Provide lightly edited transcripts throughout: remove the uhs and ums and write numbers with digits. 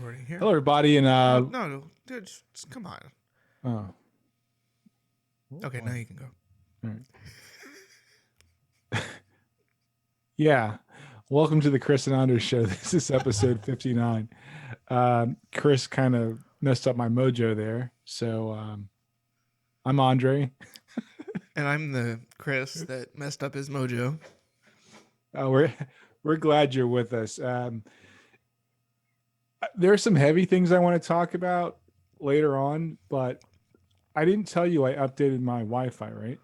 recording here. Hello, everybody, and No, dude, just come on. oh, Okay, now you can go. all right. Yeah, welcome to the Chris and Anders show. This is episode 59. Chris kind of messed up my mojo there, so I'm Andre. And I'm the Chris that messed up his mojo. We're glad you're with us. There are some heavy things I want to talk about later on, but I didn't tell you I updated my Wi-Fi, right?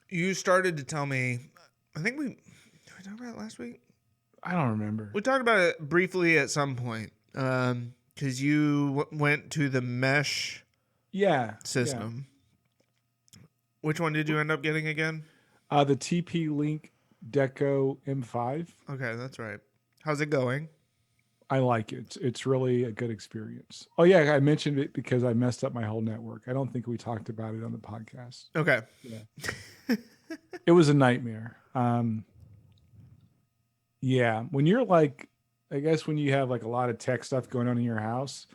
You started to tell me. I think did we talk about it last week? I don't remember. We talked about it briefly at some point. Because you went to the mesh system. Yeah. Which one did you end up getting again? The TP-Link Deco M5. Okay, that's right. How's it going? I like it. It's really a good experience. Oh yeah, I mentioned it because I messed up my whole network. I don't think we talked about it on the podcast. Okay. Yeah. It was a nightmare. Yeah, when you're like, I guess when you have like a lot of tech stuff going on in your house,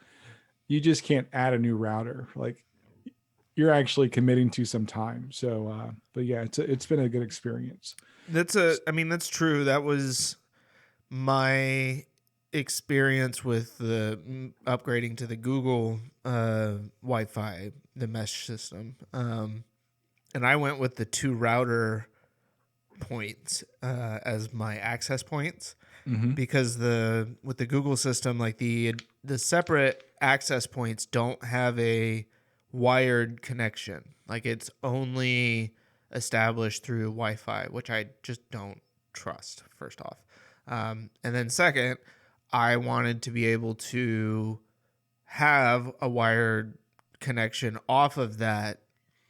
you just can't add a new router. Like you're actually committing to some time. So, but yeah, it's been a good experience. That's true. That was my experience with the upgrading to the Google Wi-Fi, the mesh system. And I went with the 2 router points as my access points because with the Google system, like the separate access points don't have a wired connection. Like it's only established through Wi-Fi, which I just don't trust, first off. And then second, I wanted to be able to have a wired connection off of that,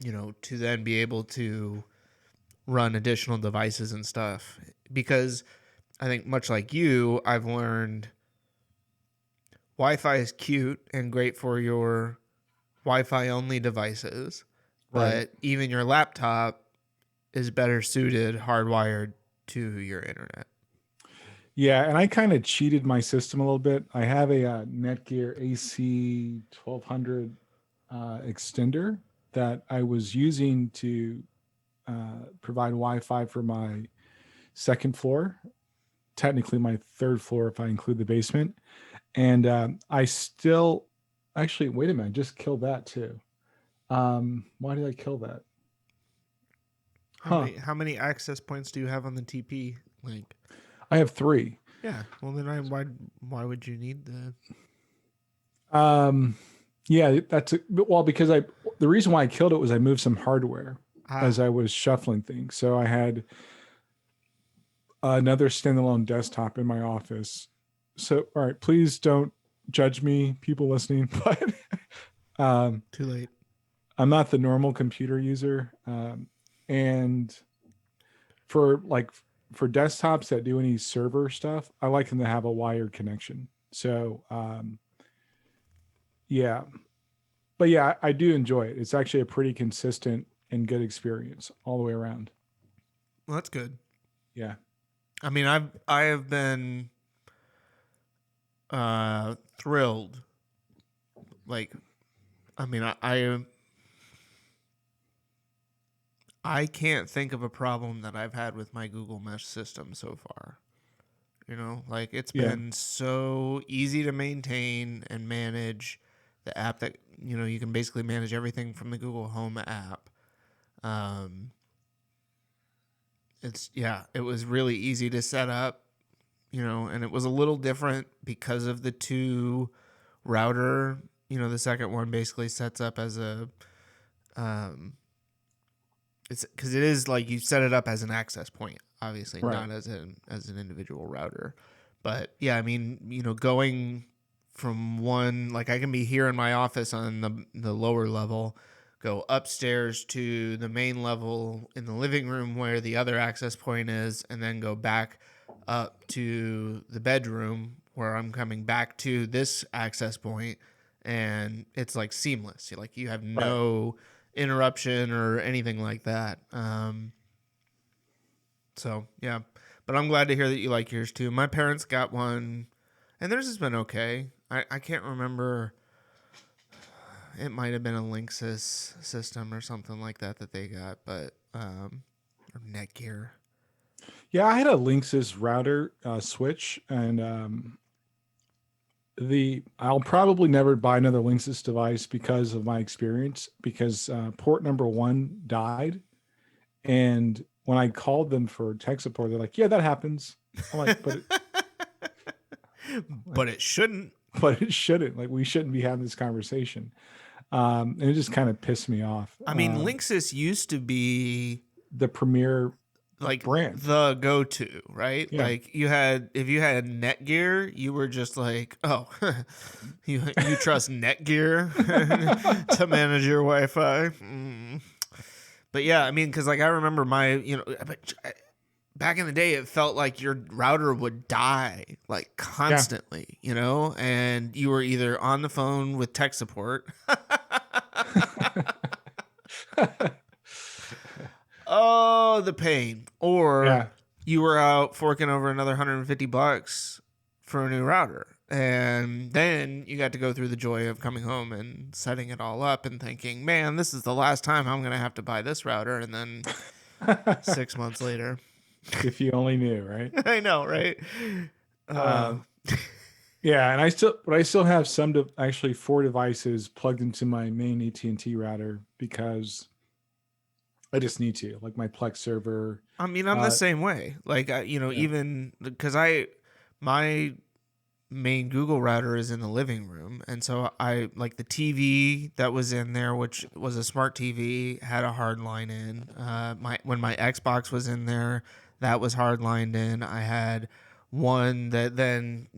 to then be able to run additional devices and stuff. Because I think much like you, I've learned Wi-Fi is cute and great for your Wi-Fi only devices, but even your laptop is better suited hardwired to your internet. Yeah, and I kind of cheated my system a little bit. I have a Netgear AC 1200 extender that I was using to provide Wi-Fi for my second floor, technically my third floor if I include the basement. And I still, actually, wait a minute, just killed that too. Why did I kill that? How many access points do you have on the TP link? I have 3. Yeah. Well, then why would you need the? Yeah, because the reason why I killed it was I moved some hardware as I was shuffling things. So I had another standalone desktop in my office. So, all right, please don't judge me, people listening, but too late. I'm not the normal computer user. And for desktops that do any server stuff, I like them to have a wired connection. So, yeah. But yeah, I do enjoy it. It's actually a pretty consistent and good experience all the way around. Well, that's good. Yeah. I mean, I have been thrilled. Like, I mean, I can't think of a problem that I've had with my Google Mesh system so far. Like it's been so easy to maintain and manage. The app that, you can basically manage everything from the Google Home app. It was really easy to set up, and it was a little different because of the 2 router. The second one basically sets up as a, it's because it is like you set it up as an access point, obviously, not as an individual router. But yeah, I mean, going from one, like I can be here in my office on the lower level, go upstairs to the main level in the living room where the other access point is, and then go back up to the bedroom where I'm coming back to this access point, and it's like seamless. You have no interruption or anything like that. So yeah, but I'm glad to hear that you like yours too. My parents got one, and theirs has been okay. I can't remember. It might have been a Linksys system or something like that they got, but or Netgear. Yeah, I had a Linksys router switch, and I'll probably never buy another Linksys device because of my experience. Because port number one died, and when I called them for tech support, they're like, "Yeah, that happens." I'm like, But it shouldn't. but it shouldn't. Like, we shouldn't be having this conversation. And it just kind of pissed me off. I mean, Linksys used to be The premier like brand. the go-to, right? Yeah. Like if you had Netgear, you were just like, oh, you trust Netgear to manage your Wi-Fi. But yeah, I mean, because like I remember back in the day, it felt like your router would die like constantly, and you were either on the phone with tech support. Oh, the pain. Or you were out forking over another $150 for a new router. And then you got to go through the joy of coming home and setting it all up and thinking, man, this is the last time I'm going to have to buy this router. And then 6 months later. If you only knew, right? I know, right? Yeah, and I still have actually 4 devices plugged into my main AT&T router because I just need to, like my Plex server. I mean, I'm the same way. Like, even because my main Google router is in the living room, and so I like the TV that was in there, which was a smart TV, had a hard line in. When my Xbox was in there, that was hard lined in. I had one that then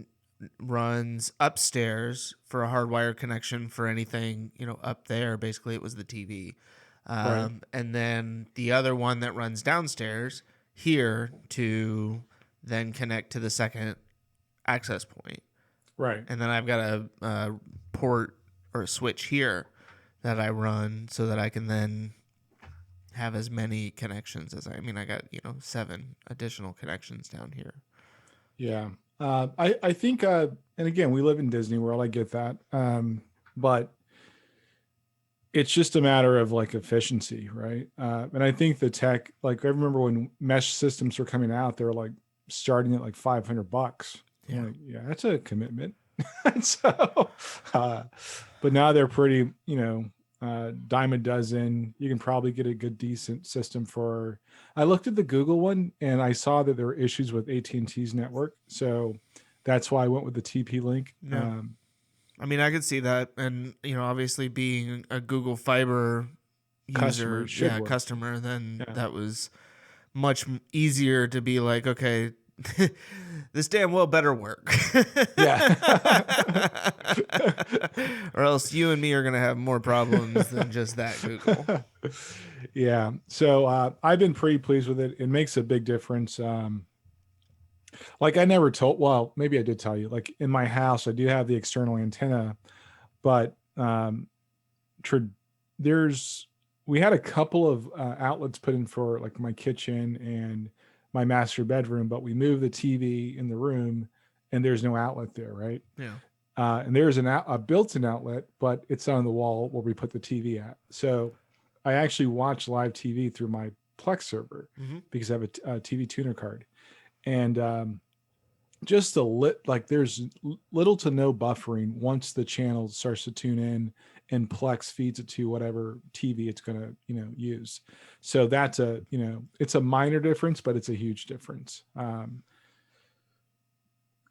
runs upstairs for a hardwired connection for anything up there. Basically, it was the TV. Right. And then the other one that runs downstairs here to then connect to the second access point. Right. And then I've got a port or a switch here that I run so that I can then have as many connections as I got, 7 additional connections down here. Yeah. I think, and again, we live in Disney World. I get that. But it's just a matter of like efficiency, right? And I think the tech, like I remember when mesh systems were coming out, they were like starting at like $500. Yeah, like, yeah, that's a commitment. So, but now they're pretty, dime a dozen. You can probably get a good, decent system for. I looked at the Google one and I saw that there were issues with AT&T's network, so that's why I went with the TP-Link. Yeah. I could see that, and obviously being a Google Fiber user, customer, then that was much easier to be like, okay, this damn well better work. Yeah. Or else you and me are gonna have more problems than just that Google. Yeah. So I've been pretty pleased with it. It makes a big difference. Like I never told, well, maybe I did tell you, like in my house, I do have the external antenna, but we had a couple of outlets put in for like my kitchen and my master bedroom, but we moved the TV in the room and there's no outlet there. Right. Yeah. And there's a built-in outlet, but it's on the wall where we put the TV at. So I actually watch live TV through my Plex server because I have a TV tuner card. And just there's little to no buffering once the channel starts to tune in and Plex feeds it to whatever TV it's going to, use. So that's it's a minor difference, but it's a huge difference.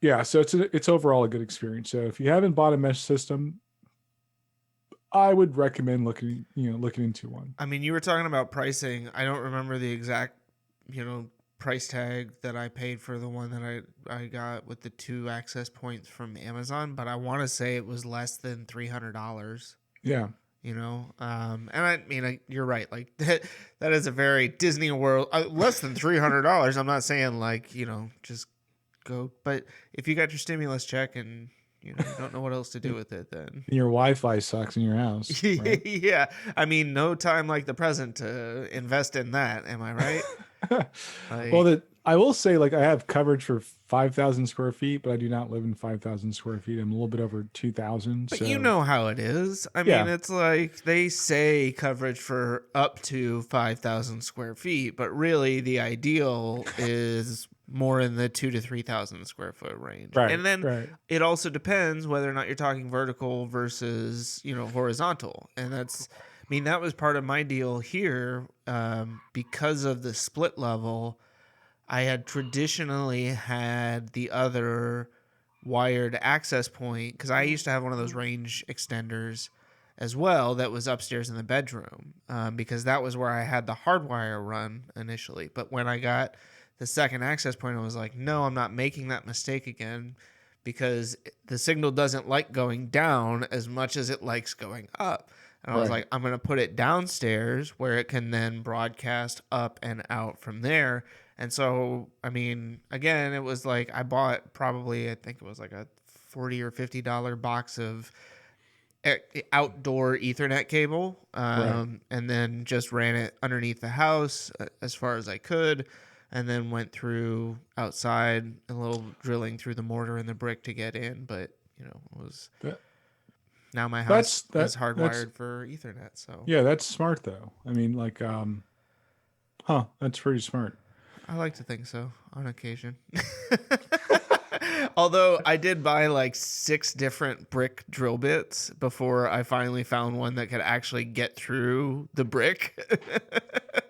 Yeah. So it's overall a good experience. So if you haven't bought a mesh system, I would recommend looking into one. I mean, you were talking about pricing. I don't remember the exact, price tag that I paid for the one that I got with the 2 access points from Amazon, but I want to say it was less than $300. Yeah. And you're right. Like that is a very Disney World, less than $300. I'm not saying like, just go, but if you got your stimulus check and you don't know what else to do with it, then your Wi-Fi sucks in your house. Right? Yeah. No time like the present to invest in that. Am I right? Well, I will say, like, I have coverage for 5,000 square feet, but I do not live in 5,000 square feet. I'm a little bit over 2,000. But So you know how it is. I mean, yeah, it's like they say coverage for up to 5,000 square feet, but really the ideal is more in the 2 to 3,000 square foot range. right, And then right, it also depends whether or not you're talking vertical versus, horizontal. And I mean, that was part of my deal here, because of the split level. I had traditionally had the other wired access point because I used to have one of those range extenders as well that was upstairs in the bedroom, because that was where I had the hardwire run initially. But when I got the second access point, I was like, no, I'm not making that mistake again because the signal doesn't like going down as much as it likes going up. And I was right. like, I'm going to put it downstairs where it can then broadcast up and out from there. And so, I mean, again, it was like I bought probably, I think it was like a $40 or $50 box of outdoor Ethernet cable, Right. and then just ran it underneath the house as far as I could, and then went through outside a little drilling through the mortar and the brick to get in. But it was That, now my house that's is that's hardwired for Ethernet. So yeah, that's smart though. I mean, like, that's pretty smart. I like to think so on occasion. Although I did buy like 6 different brick drill bits before I finally found one that could actually get through the brick.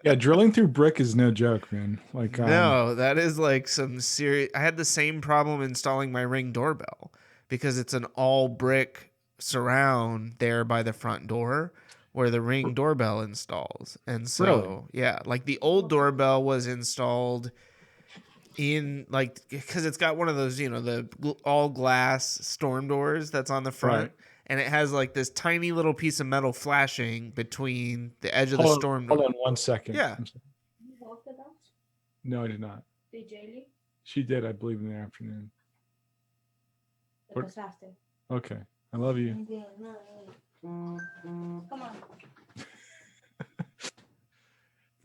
Yeah, drilling through brick is no joke, man. Like, No, that is like some serious. I had the same problem installing my Ring doorbell because it's an all brick surround there by the front door where the Ring doorbell installs. And really. so, yeah, like the old doorbell was installed in like because it's got one of those the all glass storm doors that's on the front, Right. and it has like this tiny little piece of metal flashing between the edge of the Hold on, storm hold door. on 1 second. Yeah. You walked the dogs? No, I did not. Did Jaylee? She did, I believe, in the afternoon. Te What? pasaste. Okay. I love you. Come on.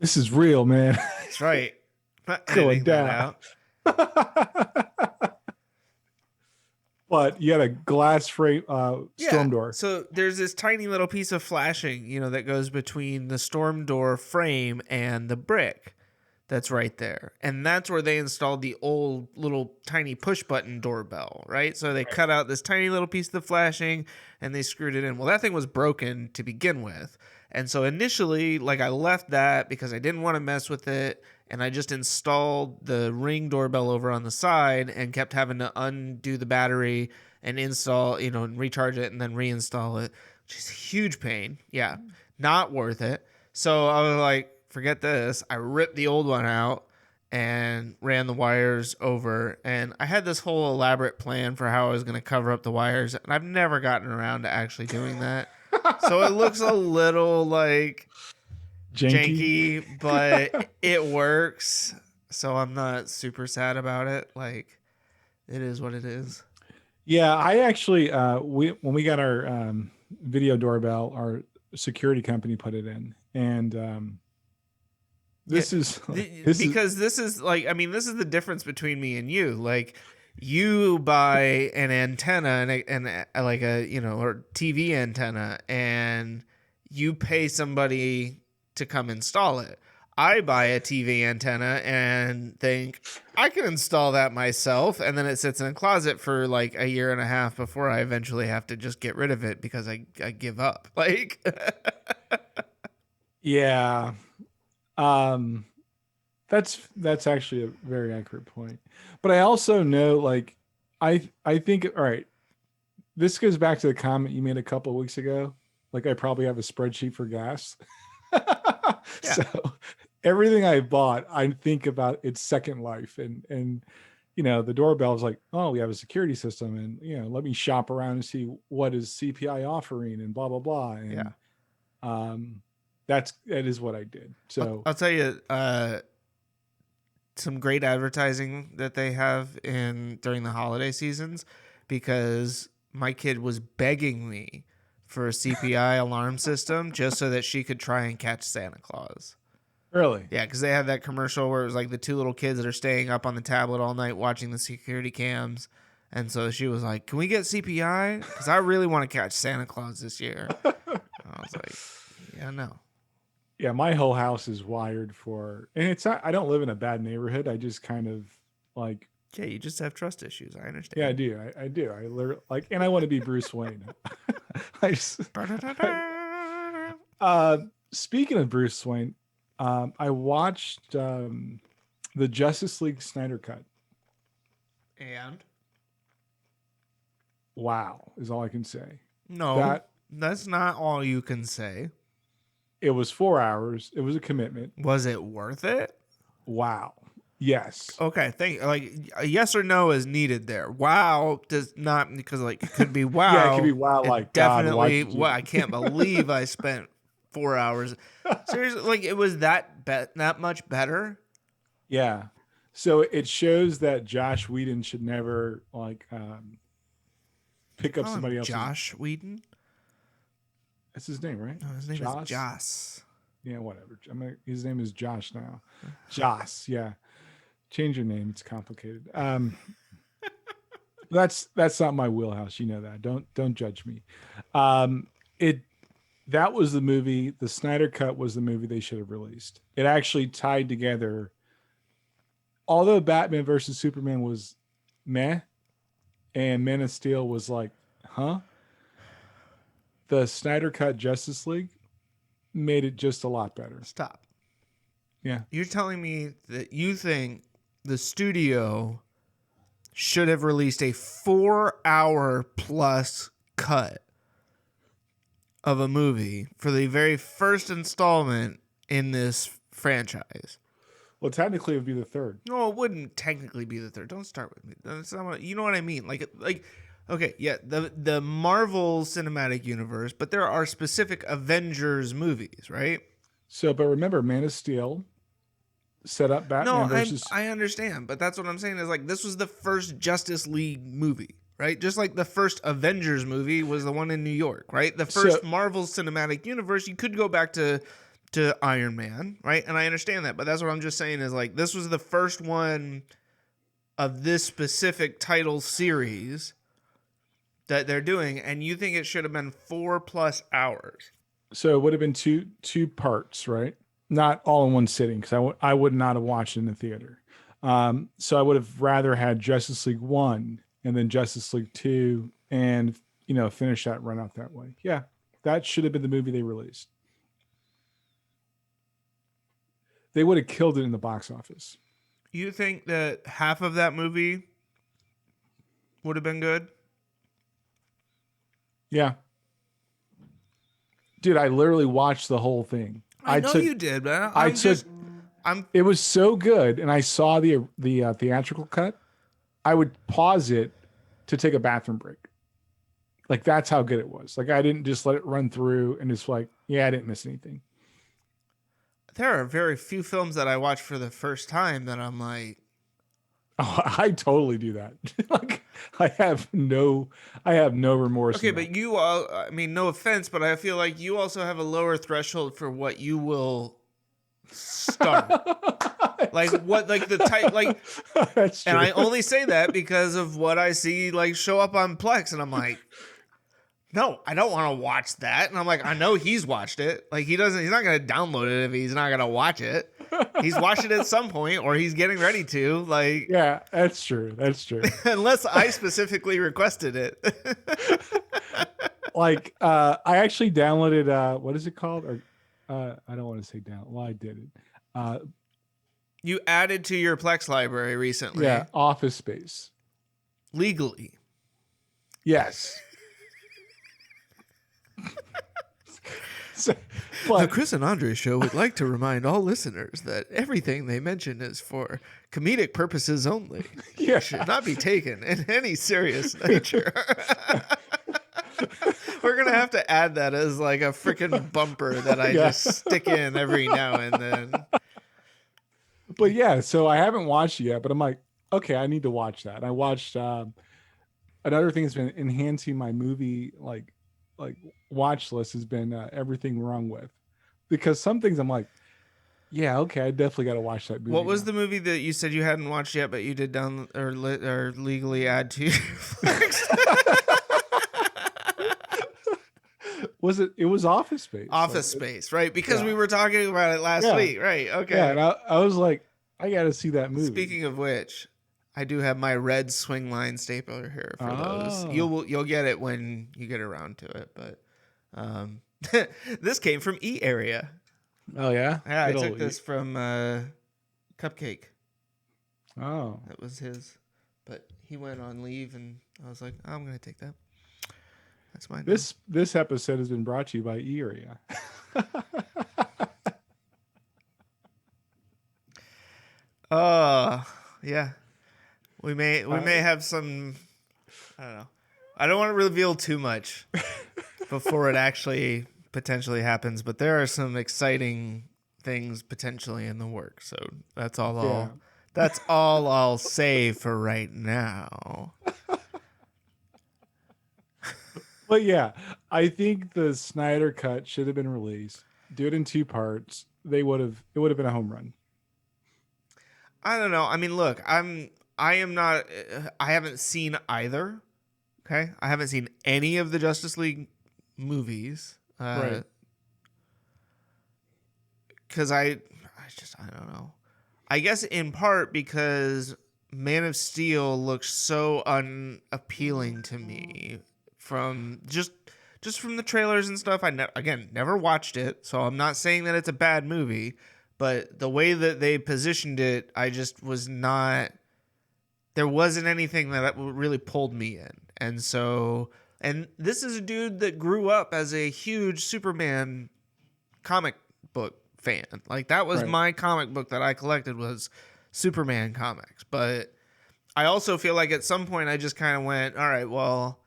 This is real, man. That's right. Not Going editing that down. out. But you had a glass frame storm door. So there's this tiny little piece of flashing, that goes between the storm door frame and the brick that's right there. And that's where they installed the old little tiny push button doorbell, right? So they cut out this tiny little piece of the flashing and they screwed it in. Well, that thing was broken to begin with. And so initially, like I left that because I didn't want to mess with it. And I just installed the Ring doorbell over on the side and kept having to undo the battery and install, and recharge it and then reinstall it, which is a huge pain. Yeah, not worth it. So I was like, forget this. I ripped the old one out and ran the wires over. And I had this whole elaborate plan for how I was going to cover up the wires. And I've never gotten around to actually doing that. So it looks a little like janky, but it works. So I'm not super sad about it. Like, it is what it is. Yeah, I actually when we got our video doorbell, our security company put it in, and this is like, I mean, this is the difference between me and you. Like, you buy an antenna and like a or TV antenna, and you pay somebody to come install it. I buy a TV antenna and think I can install that myself, and then it sits in a closet for like a year and a half before I eventually have to just get rid of it because I give up. Like, yeah, that's actually a very accurate point. But I also know, like, I think, all right, this goes back to the comment you made a couple of weeks ago. Like, I probably have a spreadsheet for gas. Yeah. So everything I bought, I think about its second life, and the doorbell is like, oh, we have a security system, and let me shop around and see what is CPI offering and blah blah blah. And Yeah. that is what I did. So I'll tell you some great advertising that they have during the holiday seasons, because my kid was begging me for a CPI alarm system just so that she could try and catch Santa Claus. Really? Yeah, because they had that commercial where it was like the two little kids that are staying up on the tablet all night watching the security cams. And so she was like, "Can we get CPI? Because I really want to catch Santa Claus this year." And I was like, "Yeah, no." Yeah, my whole house is wired for, and it's not, I don't live in a bad neighborhood. I just kind of like, Yeah, you just have trust issues. I understand. yeah, I do. I do. I literally like, and I want to be Bruce Wayne. I just, speaking of Bruce Wayne, I watched the Justice League Snyder Cut. And Wow, is all I can say. no, that's not all you can say. It was 4 hours. It was a commitment. Was it worth it? Wow. Yes. Okay, like a yes or no is needed there. Wow does not, because like it could be wow. Yeah, it could be wow. and Like God, why definitely. did you- Wow, I can't believe I spent 4 hours. Seriously, like it was that much better. Yeah. So it shows that Josh Whedon should never like pick up Call him somebody else. Josh Whedon. That's his name, right? No, his name Joss? is Joss. Yeah, whatever. I mean, his name is Josh now. Joss, yeah. Change your name. It's complicated. That's not my wheelhouse. You know that. Don't judge me. That was the movie. The Snyder Cut was the movie they should have released. It actually tied together. Although Batman versus Superman was meh, and Man of Steel was like, huh? The Snyder Cut Justice League made it just a lot better. Stop. Yeah. You're telling me that you think the studio should have released a 4-hour plus cut of a movie for the very first installment in this franchise? Well, technically, it would be the third. No, it wouldn't technically be the third. Don't start with me. That's not what, you know what I mean? Like, okay, yeah, the Marvel Cinematic Universe, but there are specific Avengers movies, right? So, but remember, Man of Steel set up Batman versus. I understand, but that's what I'm saying is like this was the first Justice League movie, right? Just like the first Avengers movie was the one in New York, right? The first Marvel Cinematic Universe, you could go back to Iron Man, right? And I understand that, but that's what I'm just saying is like this was the first one of this specific title series that they're doing, and you think it should have been 4+ hours. So it would have been two parts, right? Not all in one sitting, because I would not have watched it in the theater. So I would have rather had Justice League 1 and then Justice League 2 and, finish that run out that way. Yeah, that should have been the movie they released. They would have killed it in the box office. You think that half of that movie would have been good? Yeah. Dude, I literally watched the whole thing. I know you did, man. It was so good, and I saw the theatrical cut. I would pause it to take a bathroom break. Like that's how good it was. Like I didn't just let it run through and it's like, yeah, I didn't miss anything. There are very few films that I watch for the first time that I'm like, oh, I totally do that. Like I have no remorse. okay, but you all, I mean, no offense, but I feel like you also have a lower threshold for what you will start. Like what, like the type, like, that's true. and I only say that because of what I see like show up on Plex, and I'm like, no, I don't want to watch that. And I'm like, I know he's watched it. Like he's not going to download it if he's not going to watch it. He's watched it at some point, or he's getting ready to. Like, yeah, that's true. That's true. Unless I specifically requested it. Like, I actually downloaded. What is it called? Or I don't want to say down. Well, I did it. You added to your Plex library recently. Yeah, Office Space. Legally. Yes. So, The Chris and Andre Show would like to remind all listeners that everything they mention is for comedic purposes only. yeah. Should not be taken in any serious nature. We're going to have to add that as like a freaking bumper that I just stick in every now and then. But yeah, so I haven't watched it yet, but I'm like, okay, I need to watch that. I watched another thing that's been enhancing my movie like watch list has been Everything Wrong With, because some things I'm like, Yeah, okay, I definitely got to watch that movie. What was now. the movie that you said you hadn't watched yet, but you did down or legally add to your Netflix? Was it? It was Office Space. Office Like, Space, right? Because we yeah. were talking about it last Yeah. week, right? Okay. Yeah, and I was like, I got to see that movie. Speaking of which, I do have my red swing line stapler here for those. Oh. You'll get it when you get around to it, but this came from E Area. Oh yeah, Yeah, I Good took old- this from Cupcake. Oh, That was his, but he went on leave, and I was like, I'm gonna take that. That's mine. now. this episode has been brought to you by E Area. Yeah, we may have some. I don't know. I don't want to reveal too much before it actually potentially happens, but there are some exciting things potentially in the works. So that's all. Yeah. That's all I'll say for right now. But yeah, I think the Snyder cut should have been released. Do it in 2 parts. It would have been a home run. I don't know. I mean, look, I am not. I haven't seen either. Okay, I haven't seen any of the Justice League movies. Right. Because I don't know. I guess in part because Man of Steel looks so unappealing to me from just from the trailers and stuff. I never watched it, so I'm not saying that it's a bad movie, but the way that they positioned it, I just was not. There wasn't anything that really pulled me in, and so. And this is a dude that grew up as a huge Superman comic book fan. Like that was Right. my comic book that I collected was Superman comics. But I also feel like at some point I just kind of went, all right, well,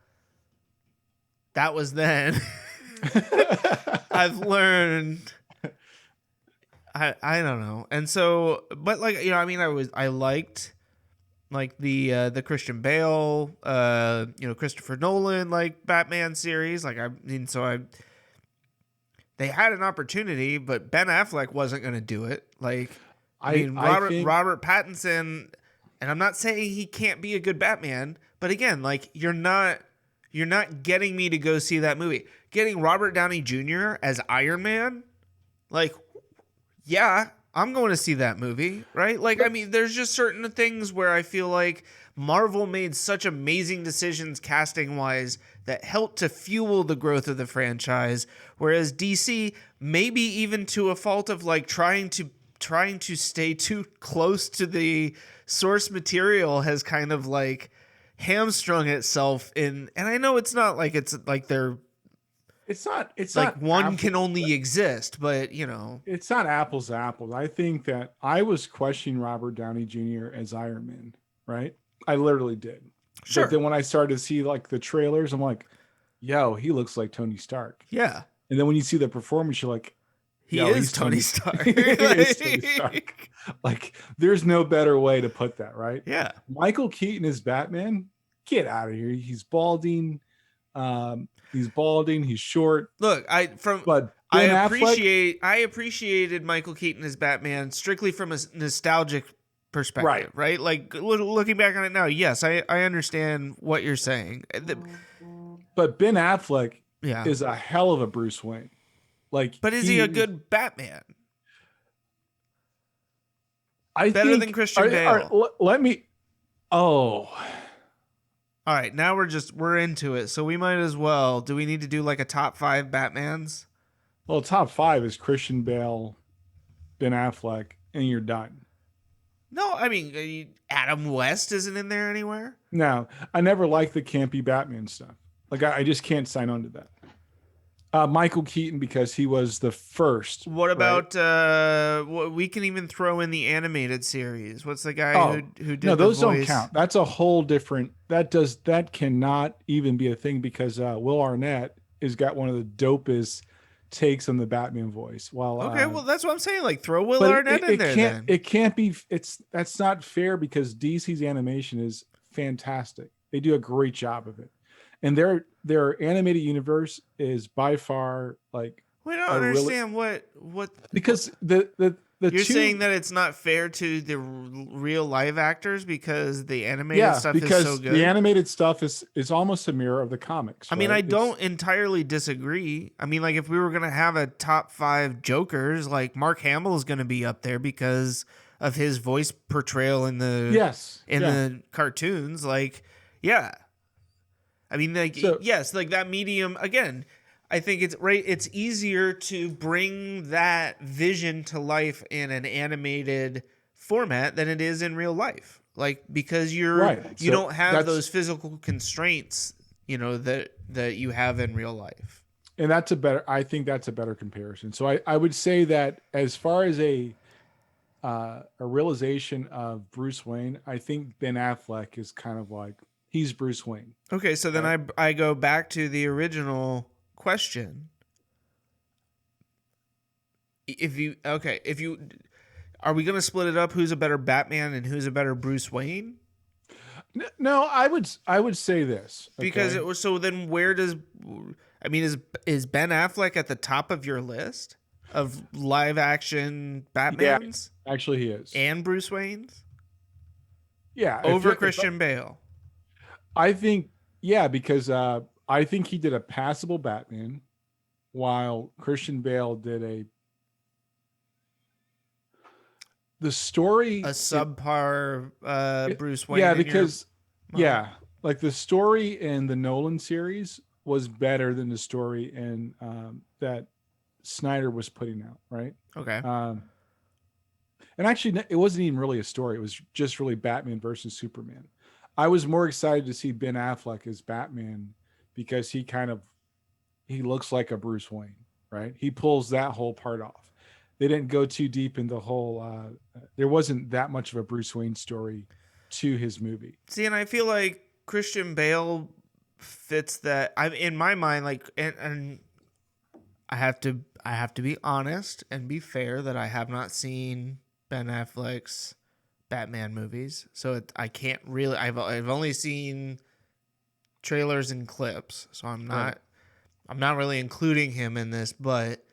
that was then. I've learned. I don't know. And so, but like, you know, I mean, I liked like the Christian Bale, you know, Christopher Nolan, like Batman series. Like, I mean, they had an opportunity, but Ben Affleck wasn't going to do it. Like, I mean, Robert Pattinson, and I'm not saying he can't be a good Batman, but again, like you're not getting me to go see that movie. Getting Robert Downey Jr. as Iron Man, like, yeah, I'm going to see that movie, right? Like, I mean, there's just certain things where I feel like Marvel made such amazing decisions casting wise that helped to fuel the growth of the franchise, whereas DC, maybe even to a fault of like trying to stay too close to the source material, has kind of like hamstrung itself in. And I know it's not like they're. It's not one can only exist, but you know, it's not apples to apples. I think that I was questioning Robert Downey Jr. as Iron Man, right? I literally did. Sure. But then when I started to see like the trailers, I'm like, yo, he looks like Tony Stark. Yeah. And then when you see the performance, you're like, he yo, is Tony Stark. He is Tony Stark. Like, there's no better way to put that, right? Yeah. Michael Keaton is Batman. Get out of here. He's balding. He's short. Look, But Ben I appreciated Michael Keaton as Batman strictly from a nostalgic perspective, right? Like looking back on it now, yes, I understand what you're saying. But Ben Affleck Yeah. is a hell of a Bruce Wayne. Like, But is he a good Batman? Better than Christian Bale. Let me. Oh, All right, now we're into it. So we might as well. Do we need to do like a top 5 Batmans? well, top 5 is Christian Bale, Ben Affleck, and you're done. No, I mean Adam West isn't in there anywhere. No, I never liked the campy Batman stuff. Like, I just can't sign on to that. Michael Keaton, because he was the first. What right? about we can even throw in the animated series. What's the guy who did no, the those voice? don't count. That's a whole different. That cannot even be a thing because Will Arnett has got one of the dopest takes on the Batman voice. While Okay, well that's what I'm saying. Like throw Will but Arnett in there. Can't, Then it can't be. That's not fair because DC's animation is fantastic. They do a great job of it, and their animated universe is by far like. we don't understand what Because the You're saying that it's not fair to the real live actors because the animated stuff is because so good? the animated stuff is almost a mirror of the comics. I mean, right? I don't entirely disagree. I mean, like, if we were going to have a top 5 Jokers, like, Mark Hamill is going to be up there because of his voice portrayal in the the cartoons. Like, yeah. I mean, like, yes, like that medium, again, I think it's easier to bring that vision to life in an animated format than it is in real life. Like, because you don't have those physical constraints, that you have in real life. And I think that's a better comparison. So I would say that as far as a realization of Bruce Wayne, I think Ben Affleck is kind of like, he's Bruce Wayne. Okay, so then I go back to the original question. Are we going to split it up? Who's a better Batman and who's a better Bruce Wayne? No, I would say this, okay? Because it was, so then where does, I mean, is Ben Affleck at the top of your list of live action Batmans? Yeah, actually he is. And Bruce Wayne's? Yeah. Over Christian Bale. I think, yeah, because I think he did a passable Batman while Christian Bale did the story, a subpar Bruce Wayne. Yeah, because like the story in the Nolan series was better than the story in that Snyder was putting out, right? Okay. And actually, it wasn't even really a story. It was just really Batman versus Superman. I was more excited to see Ben Affleck as Batman because he looks like a Bruce Wayne, right? He pulls that whole part off. They didn't go too deep in the whole, there wasn't that much of a Bruce Wayne story to his movie. See, and I feel like Christian Bale fits that. In my mind, like, and I have to be honest and be fair that I have not seen Ben Affleck's Batman movies, so I can't really. I've only seen trailers and clips, so I'm not really including him in this. But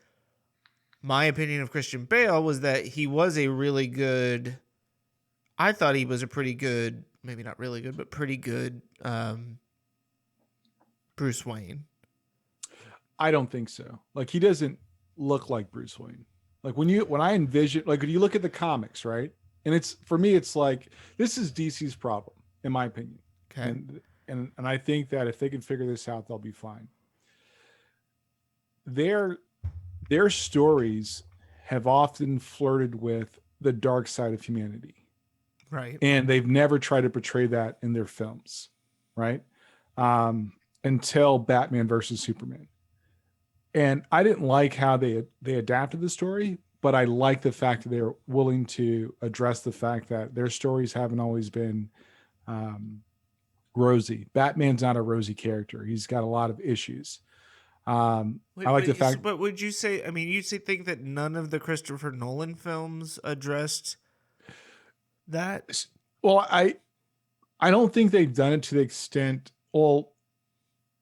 my opinion of Christian Bale was that he was a really good. I thought he was a pretty good, maybe not really good, but pretty good Bruce Wayne. I don't think so. Like, he doesn't look like Bruce Wayne. Like when I envision, like when you look at the comics, right? And for me, it's like, this is DC's problem, in my opinion. Okay. And I think that if they can figure this out, they'll be fine. Their stories have often flirted with the dark side of humanity. Right. And they've never tried to portray that in their films, right? Until Batman versus Superman. And I didn't like how they adapted the story, but I like the fact that they're willing to address the fact that their stories haven't always been rosy. Batman's not a rosy character. He's got a lot of issues. I like the fact. But would you say? I mean, think that none of the Christopher Nolan films addressed that? Well, I don't think they've done it to the extent. Well,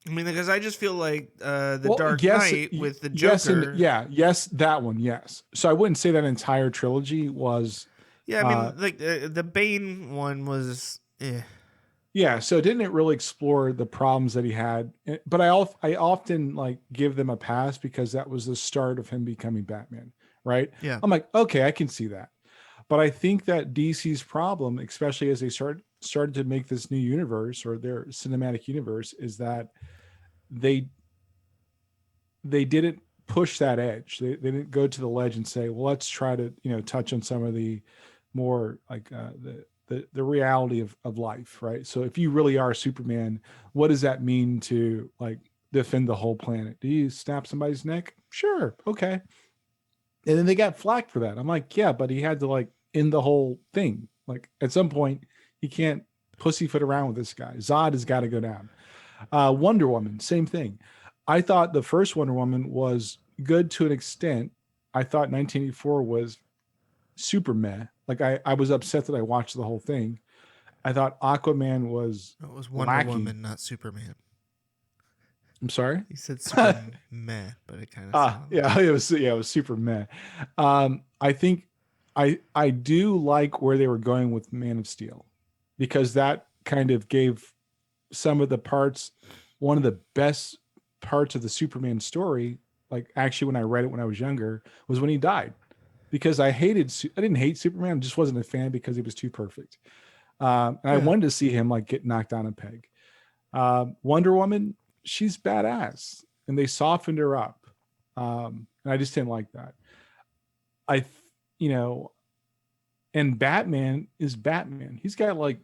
I mean, because I just feel like the Dark Knight with the Joker. Yes, that one, yes. So I wouldn't say that entire trilogy was. Yeah, I mean, like the Bane one was. Yeah, so it didn't really explore the problems that he had, but I often like give them a pass because that was the start of him becoming Batman, right? Yeah, I'm like, okay, I can see that, but I think that DC's problem, especially as they started to make this new universe or their cinematic universe, is that they didn't push that edge. They didn't go to the ledge and say, well, let's try to touch on some of the more like the reality of life, right? So if you really are Superman, what does that mean to like defend the whole planet? Do you snap somebody's neck? Sure, okay. And then they got flack for that. I'm like, yeah, but he had to like end the whole thing. Like at some point, he can't pussyfoot around with this guy. Zod has got to go down. Wonder Woman, same thing. I thought the first Wonder Woman was good to an extent. I thought 1984 was super meh. Like I was upset that I watched the whole thing. I thought Aquaman was. It was Wonder Woman, not Superman. I'm sorry. You said super meh, but it kind of. It was super meh. I think I do like where they were going with Man of Steel, because that kind of gave some of the parts, one of the best parts of the Superman story, like actually when I read it when I was younger, was when he died. Because I didn't hate Superman, I just wasn't a fan because he was too perfect. And I Yeah. wanted to see him like get knocked down a peg. Wonder Woman, she's badass, and they softened her up, and I just didn't like that. I, you know, and Batman is Batman. He's got like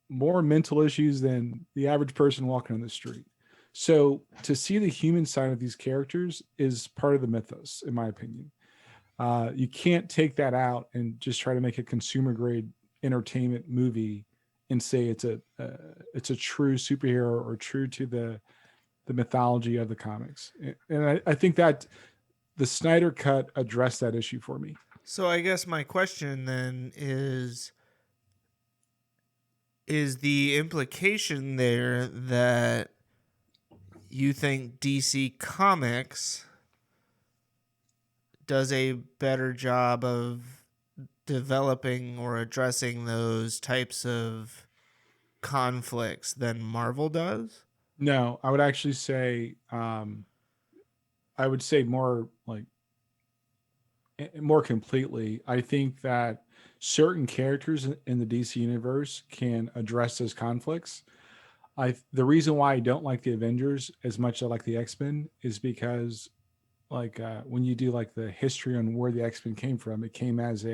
more mental issues than the average person walking on the street. So to see the human side of these characters is part of the mythos, in my opinion. You can't take that out and just try to make a consumer grade entertainment movie and say it's a true superhero or true to the mythology of the comics. And I think that the Snyder cut addressed that issue for me. So I guess my question then is the implication there that you think DC Comics does a better job of developing or addressing those types of conflicts than Marvel does? No, I would actually say I would say more like more completely. I think that certain characters in the DC universe can address those conflicts. The reason why I don't like the Avengers as much as I like the X-Men is because like when you do like the history on where the X-Men came from, it came as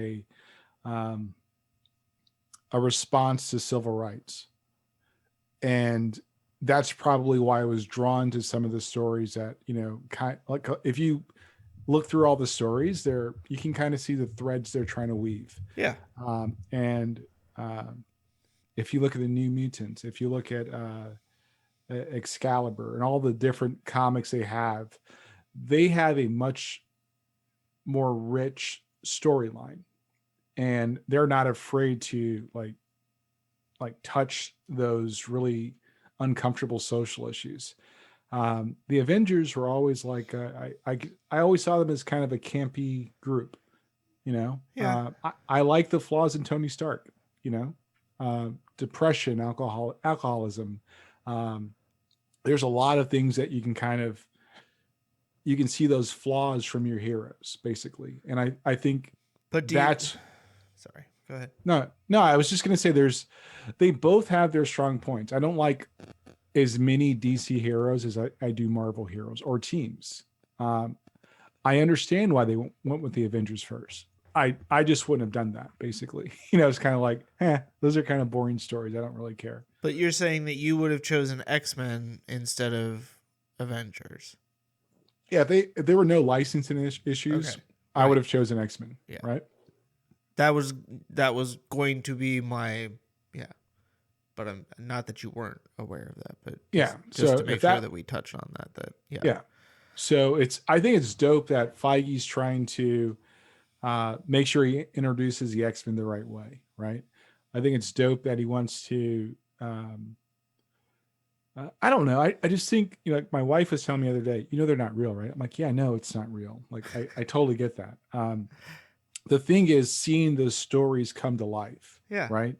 um, a response to civil rights, and that's probably why I was drawn to some of the stories that kind like if you look through all the stories there, you can kind of see the threads they're trying to weave. Yeah. And if you look at the New Mutants, if you look at Excalibur and all the different comics they have a much more rich storyline, and they're not afraid to like touch those really uncomfortable social issues. The Avengers were always like I always saw them as kind of a campy group. Yeah. I like the flaws in Tony Stark. Depression, alcoholism. Um, there's a lot of things that you can see those flaws from your heroes, basically. And I think But that's sorry, go ahead. no. I was just gonna say they both have their strong points. I don't like as many DC heroes as I do Marvel heroes or teams. I understand why they went with the Avengers first. I just wouldn't have done that, basically. It's kind of like, those are kind of boring stories. I don't really care. But you're saying that you would have chosen X-Men instead of Avengers. Yeah, if there were no licensing issues, Okay. I Right. would have chosen X-Men. Yeah. Right? That was going to be my but I'm not that you weren't aware of that, but Yeah. just So to make if sure that, that we touch on that yeah. So I think it's dope that Feige's trying to make sure he introduces the X-Men the right way, right? I think it's dope that he wants to. I don't know. I just think like my wife was telling me the other day. They're not real, right? I'm like, yeah, no, it's not real. Like I totally get that. The thing is seeing those stories come to life, Yeah. right?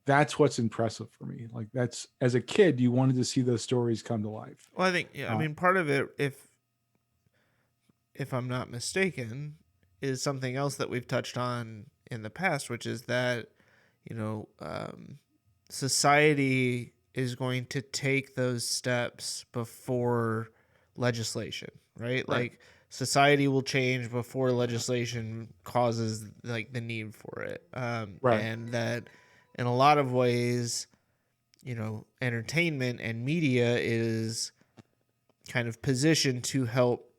That's what's impressive for me. Like that's as a kid, you wanted to see those stories come to life. Well, I think I mean part of it, if I'm not mistaken, is something else that we've touched on in the past, which is that society is going to take those steps before legislation, right? Like society will change before legislation causes like the need for it, Right. and that in a lot of ways, entertainment and media is kind of positioned to help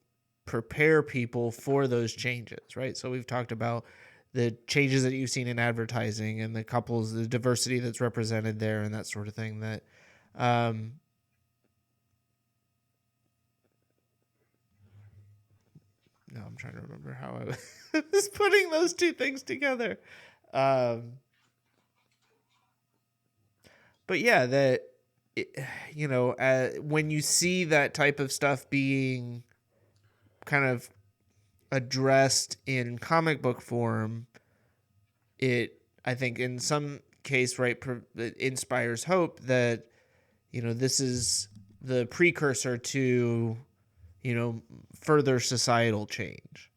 prepare people for those changes, right? So we've talked about the changes that you've seen in advertising and the diversity that's represented there and that sort of thing that no, I'm trying to remember how I was putting those two things together. But yeah, that when you see that type of stuff being kind of addressed in comic book form, I think in some case, right, it inspires hope that, this is the precursor to, further societal change.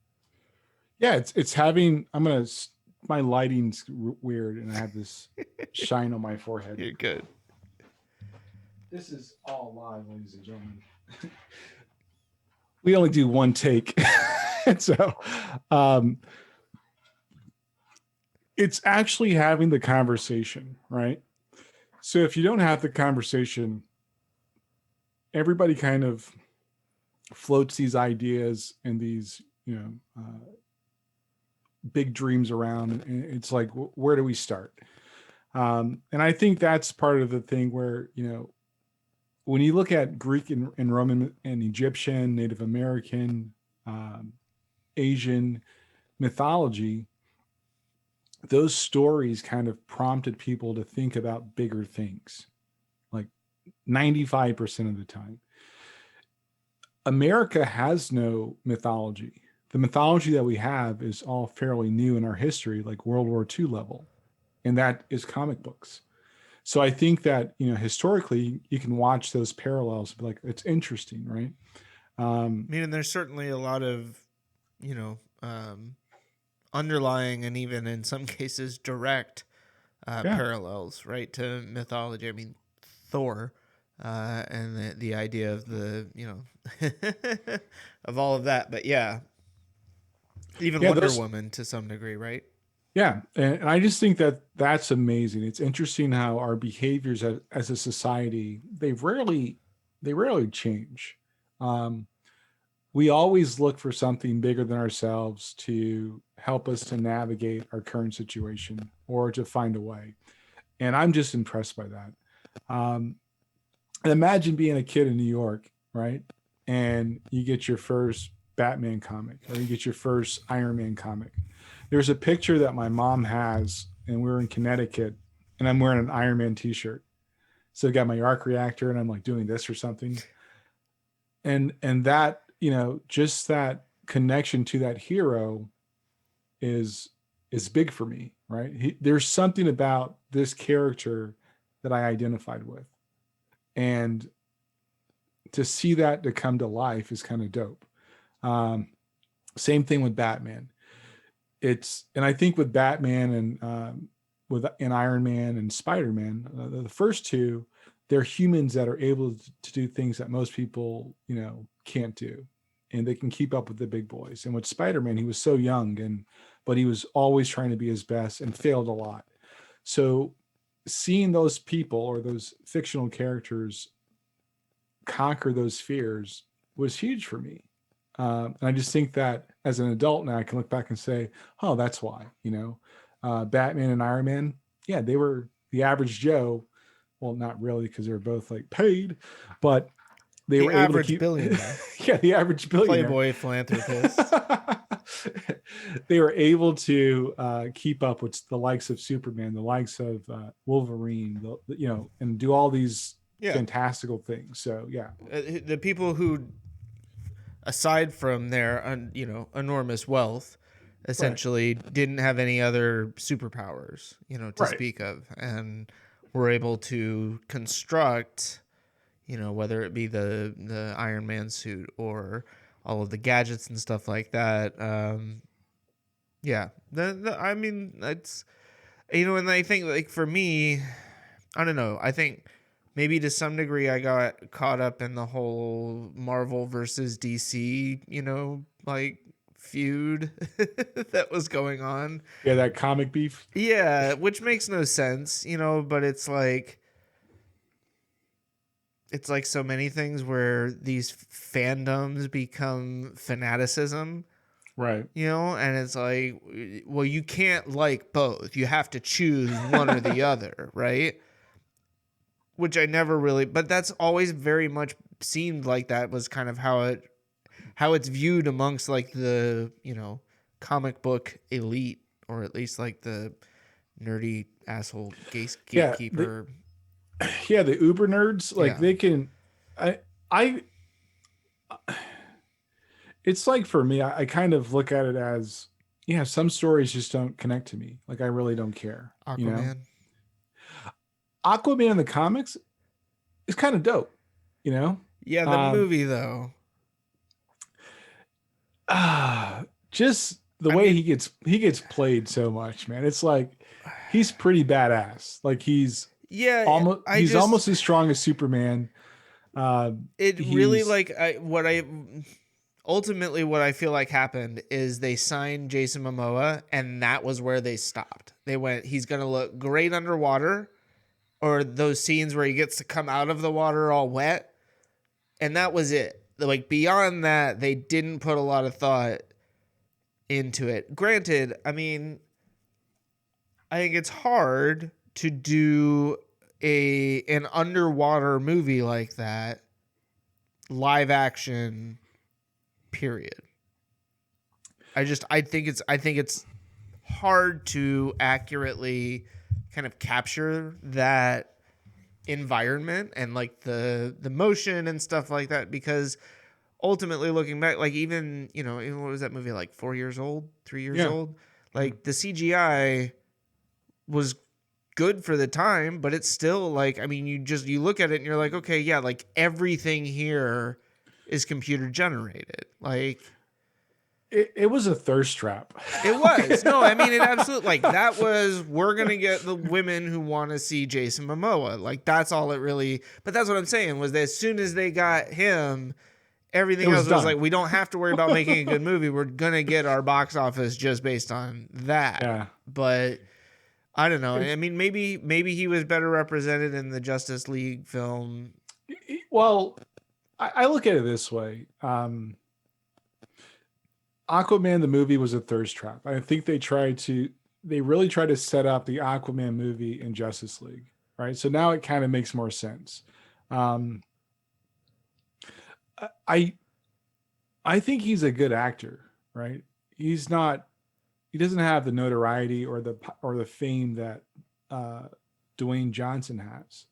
Yeah, it's having. My lighting's weird, and I have this shine on my forehead. You're good. This is all live, ladies and gentlemen. We only do one take, and so it's actually having the conversation, right? So if you don't have the conversation, everybody kind of floats these ideas and these, big dreams around, and it's like, where do we start? And I think that's part of the thing where, when you look at Greek and Roman and Egyptian, Native American, Asian mythology, those stories kind of prompted people to think about bigger things, like 95% of the time. America has no mythology. The mythology that we have is all fairly new in our history, like World War II level, and that is comic books. So I think that, historically you can watch those parallels and be like, it's interesting, right? I mean, and there's certainly a lot of, underlying and even in some cases direct parallels, right, to mythology. I mean, Thor, and the idea of the, of all of that. But yeah, even Wonder Woman to some degree, right? Yeah, and I just think that that's amazing. It's interesting how our behaviors as a society, they rarely change. We always look for something bigger than ourselves to help us to navigate our current situation or to find a way. And I'm just impressed by that. And imagine being a kid in New York, right? And you get your first Batman comic or you get your first Iron Man comic. There's a picture that my mom has, and we're in Connecticut, and I'm wearing an Iron Man t-shirt. So I got my arc reactor and I'm like doing this or something. And that, just that connection to that hero is big for me, right? There's something about this character that I identified with. And to see that to come to life is kind of dope. Same thing with Batman. And I think with Batman and and Iron Man and Spider-Man, the first two, they're humans that are able to do things that most people, can't do, and they can keep up with the big boys. And with Spider-Man, he was so young, but he was always trying to be his best and failed a lot. So seeing those people or those fictional characters conquer those fears was huge for me. And I just think that as an adult now, I can look back and say, oh, that's why, Batman and Iron Man. Yeah, they were the average Joe. Well, not really, because they were both like paid, but they were able to keep billionaire. Yeah, the average billionaire. Playboy philanthropist. They were able to keep up with the likes of Superman, the likes of Wolverine, and do all these fantastical things. So yeah, the people who, aside from their enormous wealth, essentially didn't have any other superpowers, to speak of, and were able to construct, whether it be the Iron Man suit or all of the gadgets and stuff like that. I mean, that's, and I think, like, for me, I don't know. I think maybe to some degree I got caught up in the whole Marvel versus DC, like feud that was going on. Yeah, that comic beef. Yeah, which makes no sense, but it's like so many things where these fandoms become fanaticism. Right. And it's like, well, you can't like both. You have to choose one or the other, right? Which I never really, but that's always very much seemed like that was kind of how it's viewed amongst like the, comic book elite, or at least like the nerdy asshole gatekeeper. The uber nerds, like they can, it's like, for me, I kind of look at it as yeah, some stories just don't connect to me. Like I really don't care. You know, Aquaman. Aquaman in the comics is kind of dope. You know, Yeah, the um, movie though. just the I way mean, he gets played so much, man. It's like he's pretty badass. Like yeah, I he's just almost as strong as Superman. it really He's like I ultimately what I feel like happened is they signed Jason Momoa and that was where they stopped. They went, he's gonna look great underwater, or those scenes where he gets to come out of the water all wet, and that was it. Like beyond that, they didn't put a lot of thought into it. Granted, I mean, I think it's hard to do an underwater movie like that live action period. I think it's hard to accurately kind of capture that environment and like the motion and stuff like that, because ultimately looking back, like even what was that movie, like 4 years old, 3 years yeah. old, like the CGI was good for the time, but it's still like, I mean, you look at it and you're like, okay, yeah, like everything here is computer generated. Like It was a thirst trap. it was. No, I mean it absolutely, like that was, we're gonna get the women who want to see Jason Momoa. Like that's all it really, but that's what I'm saying was that as soon as they got him, It everything was else was done. like, we don't have to worry about making a good movie. We're gonna get our box office just based on that. Yeah. But I don't know. I mean, maybe he was better represented in the Justice League film. Well, I look at it this way. Aquaman the movie was a thirst trap. I think they really tried to set up the Aquaman movie in Justice League, right? So now it kind of makes more sense. Um, I I think he's a good actor, right? He's not. He doesn't have the notoriety or the fame that uh, Dwayne Johnson has.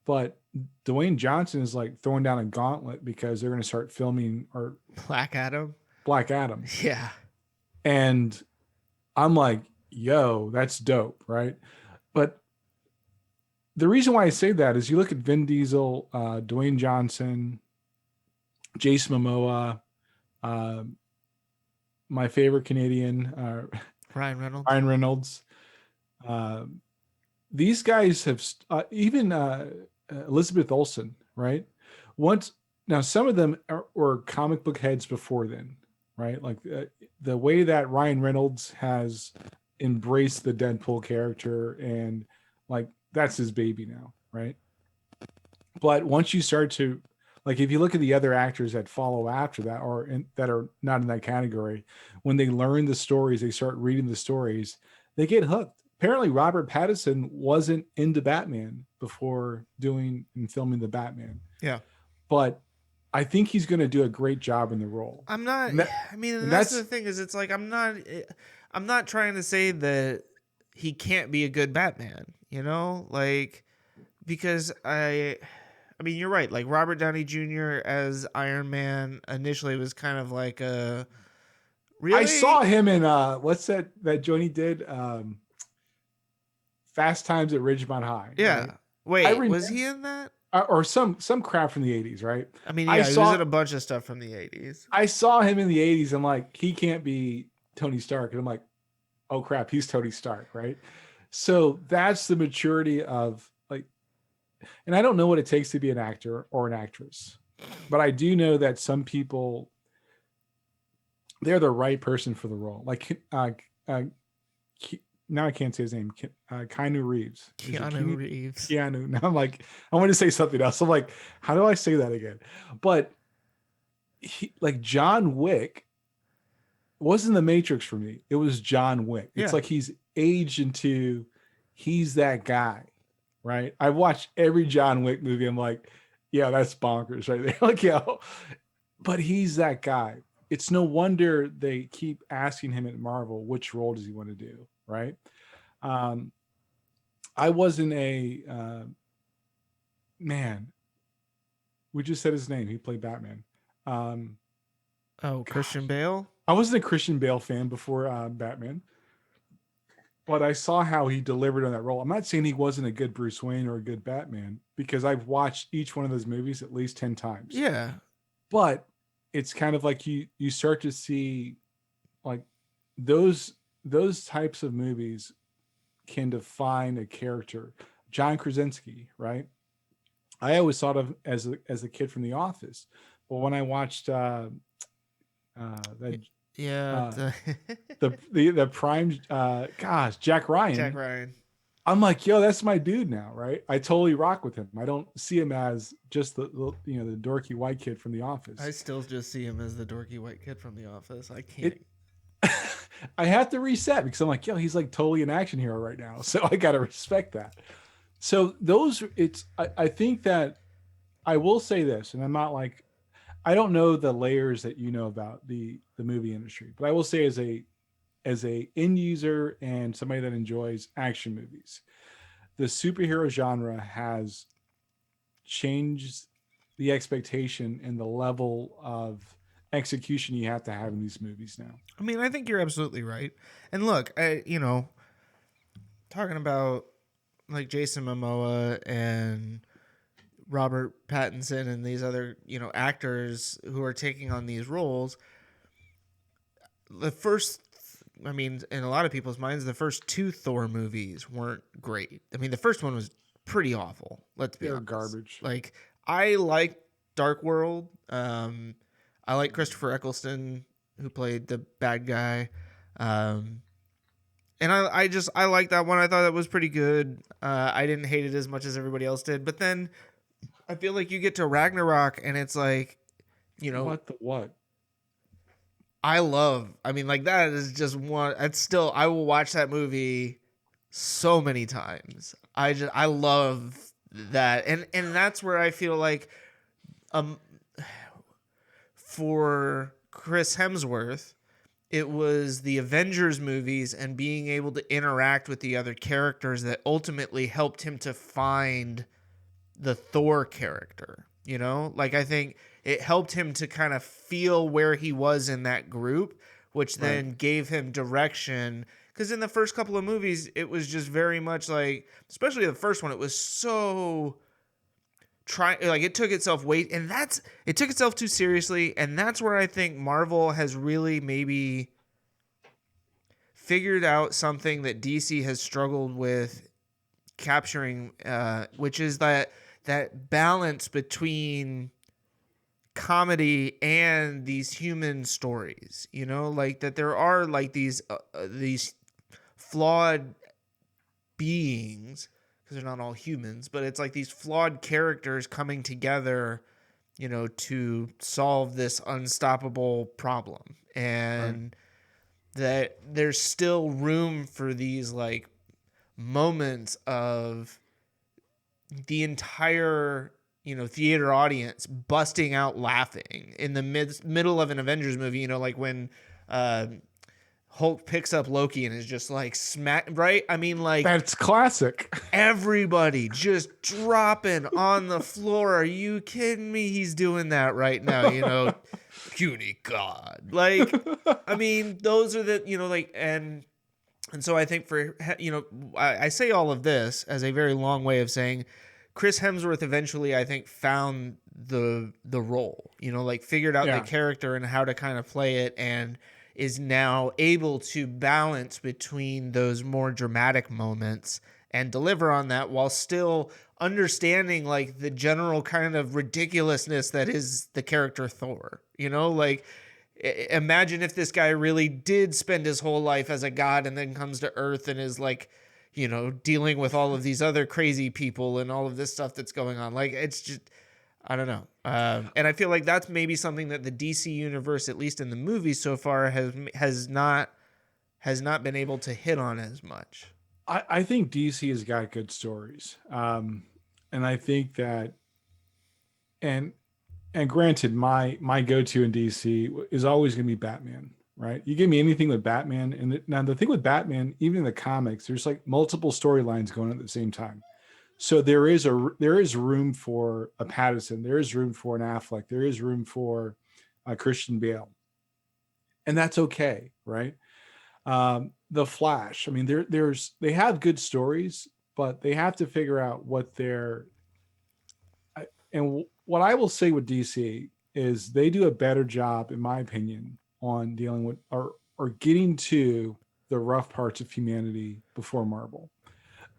But Dwayne Johnson is like throwing down a gauntlet because they're going to start filming or Black Adam. Black Adam, Yeah. and I'm like, yo, that's dope, right? But the reason why I say that is you look at Vin Diesel, Dwayne Johnson, Jason Momoa, uh, my favorite Canadian, Ryan Reynolds. Ryan Reynolds. Uh, these guys have even Elizabeth Olsen, right? Once now, some of them were comic book heads before then, right? Like the way that Ryan Reynolds has embraced the Deadpool character and like that's his baby now, right? But once you start to like, if you look at the other actors that follow after that that are not in that category, when they learn the stories, they start reading the stories, they get hooked. Apparently, Robert Pattinson wasn't into Batman before doing and filming the Batman, Yeah. but I think he's going to do a great job in the role. I'm not. And that, I mean, and and that's the that's thing is, it's like I'm not. I'm not trying to say that he can't be a good Batman. Like because I mean, you're right. Like Robert Downey Jr. as Iron Man initially was kind of like a I saw really. him in what's that Johnny did, Fast Times at Ridgemont High, right? Yeah. I Wait, remember was he in that? or some crap from the 80s, right? I mean, I yeah, he was saw in a bunch of stuff from the '80s. I saw him in the 80s. I'm like, he can't be Tony Stark. And I'm like, oh crap, he's Tony Stark, right? So that's the maturity of like, and I don't know what it takes to be an actor or an actress, but I do know that some people they're the right person for the role. Like now I can't say his name. Keanu Reeves. Is it Keanu Reeves. Keanu. Now I'm like, I want to say something else. I'm like, how do I say that again? But like John Wick wasn't the Matrix for me. It was John Wick. It's Yeah. like he's aged into, he's that guy, right? I've watched every John Wick movie. I'm like, yeah, that's bonkers right there. Like, yo, but he's that guy. It's no wonder they keep asking him at Marvel, which role does he want to do, right? Um, I wasn't a man. We just said his name. He played Batman. Oh, Christian Bale. I wasn't a Christian Bale fan before Batman, but I saw how he delivered on that role. I'm not saying he wasn't a good Bruce Wayne or a good Batman because I've watched each one of those movies at least 10 times. Yeah. But it's kind of like you start to see like those types of movies can define a character. John Krasinski, right? I always thought of as a kid from The Office, but when I watched that Yeah. the prime gosh, Jack Ryan. Jack Ryan. I'm like, yo, that's my dude now, right? I totally rock with him. I don't see him as just the the dorky white kid from The Office. I still just see him as the dorky white kid from The Office. I can't. I have to reset because I'm like, yo, he's like totally an action hero right now. So I got to respect that. So I think that I will say this, and I'm not like, I don't know the layers that you know about the movie industry, but I will say as a end user and somebody that enjoys action movies, the superhero genre has changed the expectation and the level of execution you have to have in these movies now. I mean, I think you're absolutely right. And look, talking about like Jason Momoa and Robert Pattinson and these other, actors who are taking on these roles, in a lot of people's minds, the first two Thor movies weren't great. I mean, the first one was pretty awful. Let's be honest. Garbage. Like, I like Dark World. I like Christopher Eccleston, who played the bad guy. And I like that one. I thought that was pretty good. I didn't hate it as much as everybody else did. But then I feel like you get to Ragnarok and it's like, what? That is just one. It's still, I will watch that movie so many times. I love that. And that's where I feel like, for Chris Hemsworth, it was the Avengers movies and being able to interact with the other characters that ultimately helped him to find the Thor character. I think it helped him to kind of feel where he was in that group, which then gave him direction. Because in the first couple of movies, it was just very much like, especially the first one, it was so it took itself it took itself too seriously, and that's where I think Marvel has really maybe figured out something that DC has struggled with capturing, which is that balance between comedy and these human stories. That there are like these flawed beings, because they're not all humans, but it's like these flawed characters coming together, to solve this unstoppable problem. And that there's still room for these like moments of the entire, theater audience busting out laughing in the middle of an Avengers movie, like when Hulk picks up Loki and is just like smack, right? I mean, like, that's classic. Everybody just dropping on the floor. Are you kidding me? He's doing that right now, puny God. Like, I mean, those are the, and so I think I say all of this as a very long way of saying Chris Hemsworth eventually, I think, found the role, figured out the character and how to kind of play it, and is now able to balance between those more dramatic moments and deliver on that while still understanding like the general kind of ridiculousness that is the character Thor. Imagine if this guy really did spend his whole life as a god and then comes to Earth and is like, dealing with all of these other crazy people and all of this stuff that's going on. Like, it's just, I don't know. And I feel like that's maybe something that the DC universe, at least in the movies so far, has not been able to hit on as much. I think DC has got good stories. And I think that, and granted, my go-to in DC is always going to be Batman, right? You give me anything with Batman. And now the thing with Batman, even in the comics, there's like multiple storylines going on at the same time. So there is room for a Pattinson. There is room for an Affleck. There is room for a Christian Bale. and that's okay, right? The Flash. I mean, they have good stories, but they have to figure out what they're. What I will say with DC is they do a better job, in my opinion, on dealing with or getting to the rough parts of humanity before Marvel.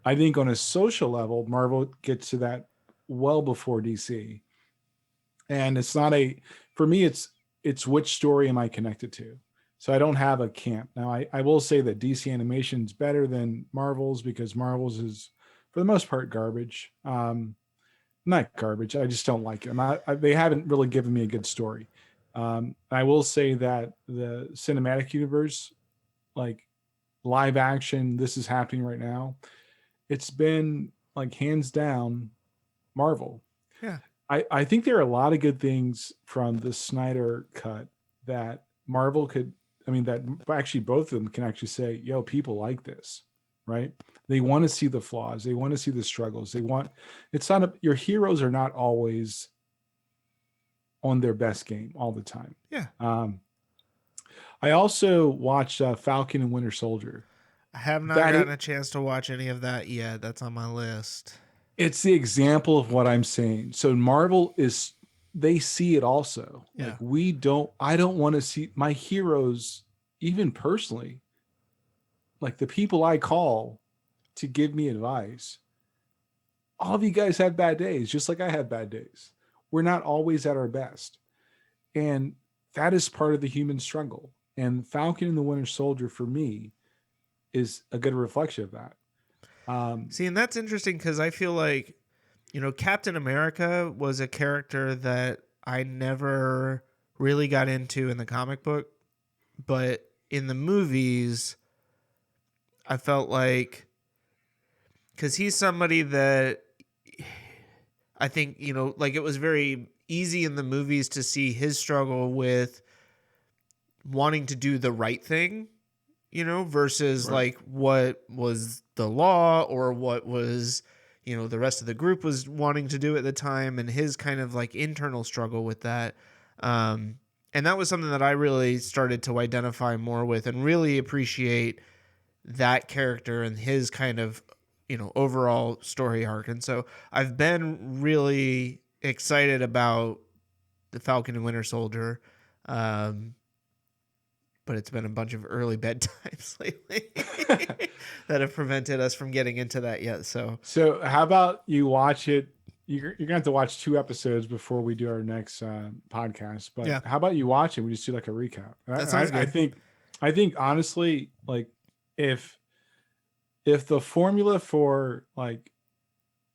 I think on a social level, Marvel gets to that well before DC. And it's not a for me, it's which story am I connected to? So I don't have a camp. Now I will say that DC animation's better than Marvel's because Marvel's is for the most part garbage. Not garbage. I just don't like it. They haven't really given me a good story. I will say that the cinematic universe, like live action, this is happening right now. It's been like hands down Marvel. Yeah. I think there are a lot of good things from the Snyder cut that Marvel could, I mean, that actually both of them can actually say, yo, people like this, right? They want to see the flaws. They want to see the struggles. It's not, your heroes are not always on their best game all the time. Yeah. I also watched Falcon and Winter Soldier. I have not gotten a chance to watch any of that yet. That's on my list. It's the example of what I'm saying. So Marvel they see it also. Yeah. Like I don't want to see my heroes, even personally, like the people I call to give me advice. All of you guys have bad days, just like I have bad days. We're not always at our best. And that is part of the human struggle. And Falcon and the Winter Soldier, for me, is a good reflection of that. See, and that's interesting because I feel like, Captain America was a character that I never really got into in the comic book, but in the movies, I felt like, because he's somebody that I think, like it was very easy in the movies to see his struggle with wanting to do the right thing, versus Right. like what was the law or what was, the rest of the group was wanting to do at the time, and his kind of like internal struggle with that. And that was something that I really started to identify more with and really appreciate that character and his kind of, overall story arc. And so I've been really excited about the Falcon and Winter Soldier. But it's been a bunch of early bedtimes lately that have prevented us from getting into that yet. So how about you watch it? You're gonna have to watch 2 episodes before we do our next podcast. But Yeah. how about you watch it? We just do like a recap. That sounds good. I think honestly, like if the formula for like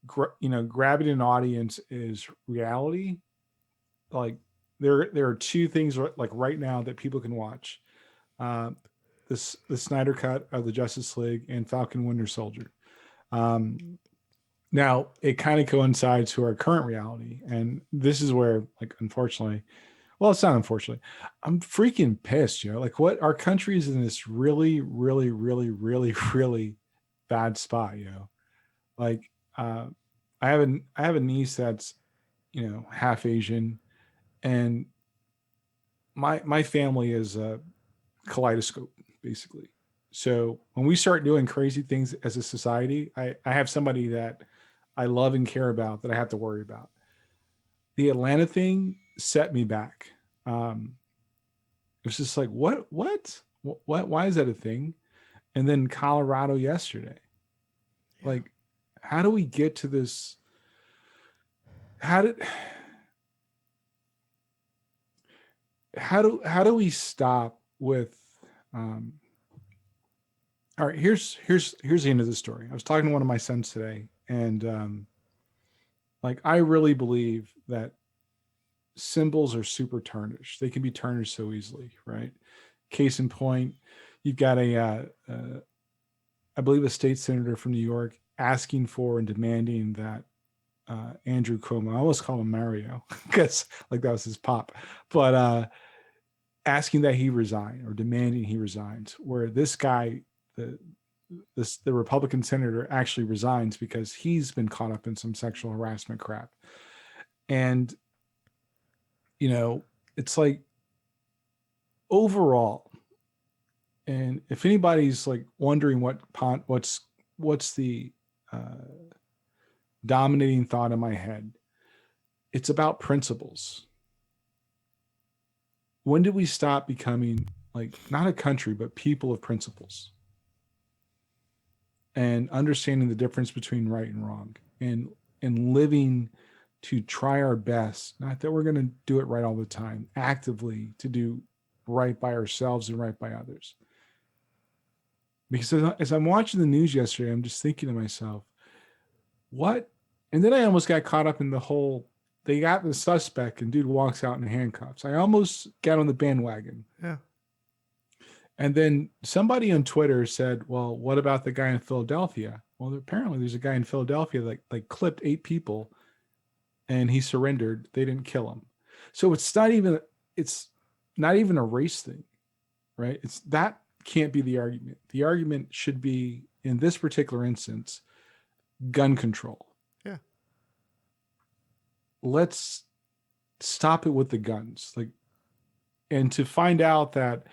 grabbing an audience is reality, like there are 2 things like right now that people can watch. The Snyder cut of the Justice League and Falcon Winter Soldier. Now it kind of coincides to our current reality, and this is where, like, unfortunately, well, it's not unfortunately, I'm freaking pissed. Like what our country is in this really, really, really, really, really bad spot. Like I have a niece that's half Asian, and my family is a kaleidoscope basically. So when we start doing crazy things as a society, I have somebody that I love and care about that I have to worry about. The Atlanta thing set me back. It was just like, what, why is that a thing? And then Colorado yesterday, like, how do we get to this? How do we stop with all right, here's the end of the story. I was talking to one of my sons today, and like I really believe that symbols are super tarnished. They can be tarnished so easily, right? Case in point, you've got I believe a state senator from New York asking for and demanding that Andrew Cuomo, I almost call him Mario because like that was his pop, but asking that he resign or demanding he resigns, where this guy, the Republican senator, actually resigns because he's been caught up in some sexual harassment crap. And it's like overall, And if anybody's like wondering what's the dominating thought in my head, it's about principles. When did we stop becoming like not a country but people of principles and understanding the difference between right and wrong and living to try our best, not that we're going to do it right all the time, actively to do right by ourselves and right by others. Because as I'm watching the news yesterday, I'm just thinking to myself, what? And then I almost got caught up in the whole, they got the suspect and dude walks out in handcuffs. I almost got on the bandwagon. Yeah. And then somebody on Twitter said, well, what about the guy in Philadelphia? Well, apparently there's a guy in Philadelphia that like clipped 8 people and he surrendered. They didn't kill him. So it's not even a race thing, right? It's that can't be the argument. The argument should be, in this particular instance, gun control. Yeah. Let's stop it with the guns. Like, and to find out that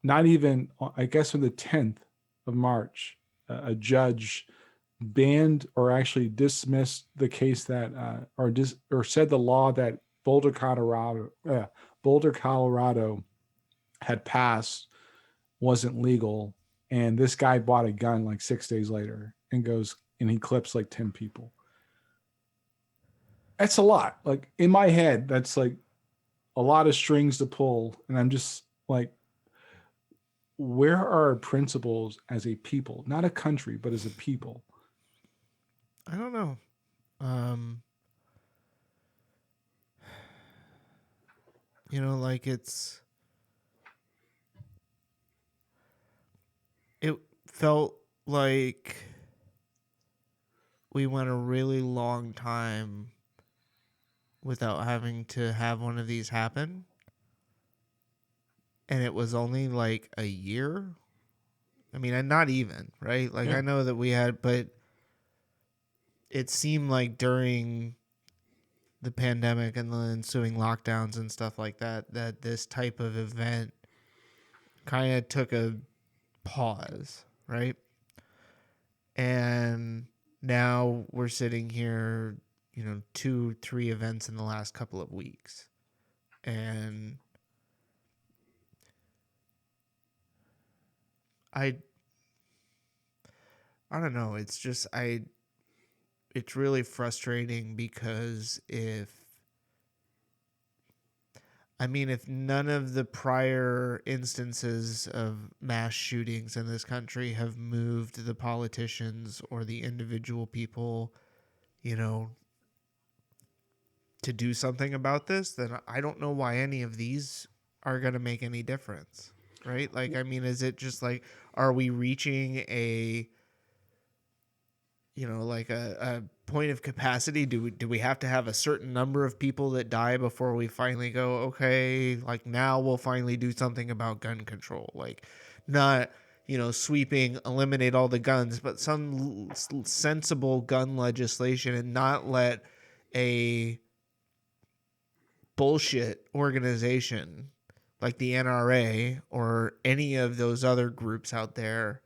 not even, I guess on the 10th of March, a judge banned or actually dismissed the case that, or said the law that Boulder, Colorado had passed wasn't legal. And this guy bought a gun like 6 days later and goes and he clips like 10 people. That's a lot. Like in my head, that's like a lot of strings to pull. And I'm just like, where are our principles as a people, not a country, but as a people? I don't know. Like it felt like we went a really long time without having to have one of these happen. And it was only like a year. I mean, and not even, right? Like, Yeah. I know that we had, but it seemed like during the pandemic and the ensuing lockdowns and stuff like that, that this type of event kind of took a pause, right? And now we're sitting here, 2-3 events in the last couple of weeks. And I don't know. It's just, it's really frustrating because if none of the prior instances of mass shootings in this country have moved the politicians or the individual people, to do something about this, then I don't know why any of these are going to make any difference, right? Like, is it just like, are we reaching a point of capacity? Do we have to have a certain number of people that die before we finally go, okay, like now we'll finally do something about gun control? Like, not, sweeping, eliminate all the guns, but some sensible gun legislation, and not let a bullshit organization like the NRA or any of those other groups out there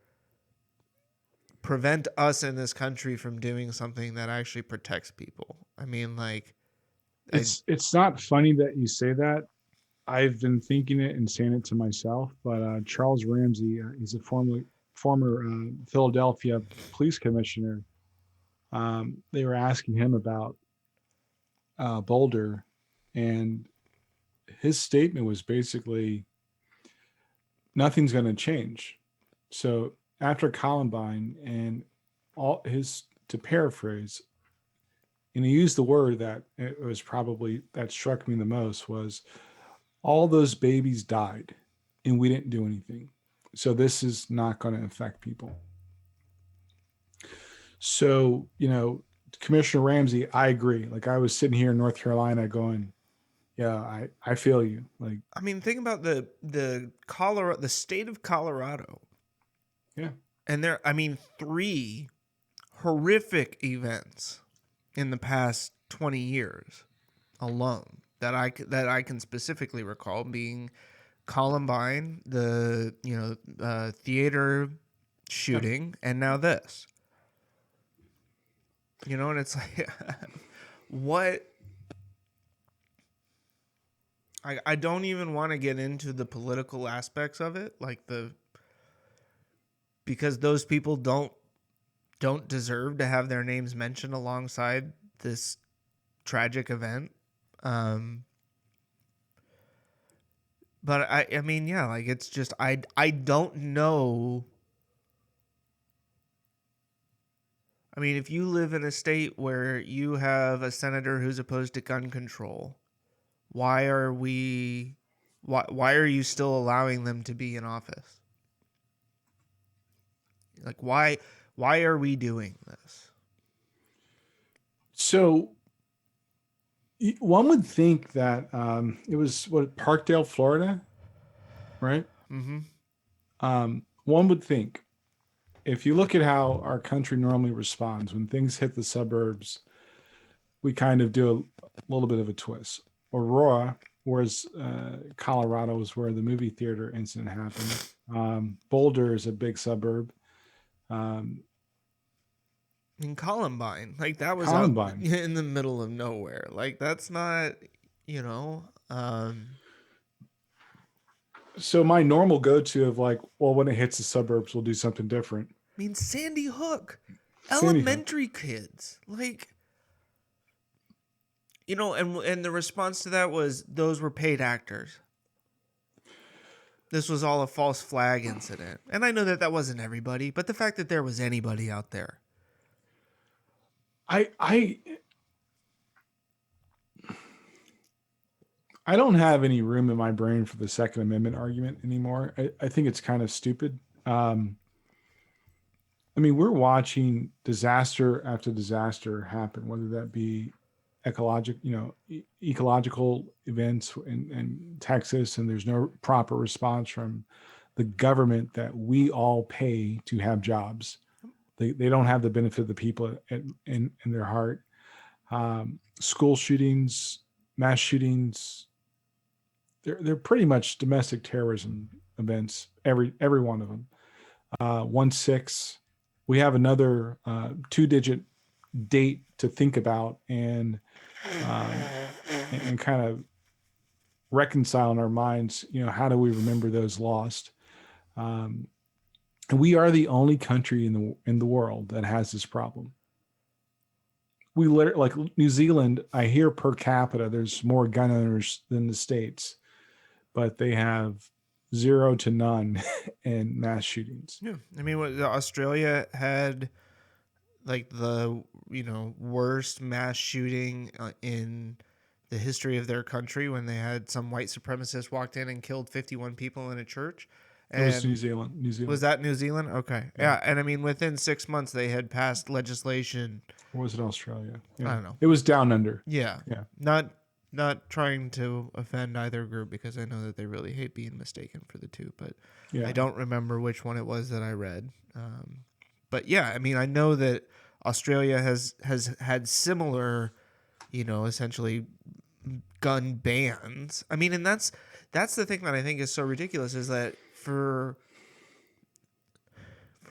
prevent us in this country from doing something that actually protects people. It's not funny that you say that. I've been thinking it and saying it to myself, but Charles Ramsey, he's a former Philadelphia police commissioner. They were asking him about Boulder, and his statement was basically nothing's going to change. So after Columbine and all his, to paraphrase, and he used the word that it was probably that struck me the most was, all those babies died and we didn't do anything. So this is not going to affect people. So, Commissioner Ramsey, I agree. Like, I was sitting here in North Carolina going, yeah, I feel you. Like, think about the state of Colorado. yeah. And there, 3 horrific events in the past 20 years alone that I can specifically recall, being Columbine, the theater shooting, and now this. And it's like, what? I don't even want to get into the political aspects of it, because those people don't deserve to have their names mentioned alongside this tragic event. But I mean, yeah, like it's just I don't know. I mean, if you live in a state where you have a senator who's opposed to gun control, why are you still allowing them to be in office? Like why are we doing this? So one would think that it was Parkdale, Florida, right? Mm-hmm. One would think, if you look at how our country normally responds when things hit the suburbs, we kind of do a little bit of a twist. Aurora, whereas Colorado is where the movie theater incident happened. Boulder is a big suburb. In Columbine, like that was Columbine. out in the middle of nowhere. Like that's not, So my normal go-to of like, well, when it hits the suburbs, we'll do something different. I mean, Sandy Hook, Sandy Hook. elementary kids, like, and the response to that was those were paid actors. This was all a false flag incident. And I know that wasn't everybody, but the fact that there was anybody out there. I don't have any room in my brain for the Second Amendment argument anymore. I think it's kind of stupid. I mean, we're watching disaster after disaster happen, whether that be ecological events in Texas, and there's no proper response from the government that we all pay to have jobs. They don't have the benefit of the people in their heart. School shootings, mass shootings, they're pretty much domestic terrorism events. Every one of them. 1/6. We have another 2-digit date to think about and kind of reconcile in our minds. How do we remember those lost? And we are the only country in the world that has this problem. We literally, like New Zealand, I hear per capita there's more gun owners than the States, but they have 0 to none in mass shootings. Yeah, I mean, Australia had like the worst mass shooting in the history of their country when they had some white supremacist walked in and killed 51 people in a church. It was New Zealand. Was that New Zealand? Okay. Yeah. And I mean, within 6 months, they had passed legislation. Or was it Australia? Yeah. I don't know. It was down under. Yeah. Yeah. Not trying to offend either group because I know that they really hate being mistaken for the two, but Yeah. I don't remember which one it was that I read. But yeah, I mean, I know that Australia has had similar, essentially gun bans. I mean, and that's the thing that I think is so ridiculous is that for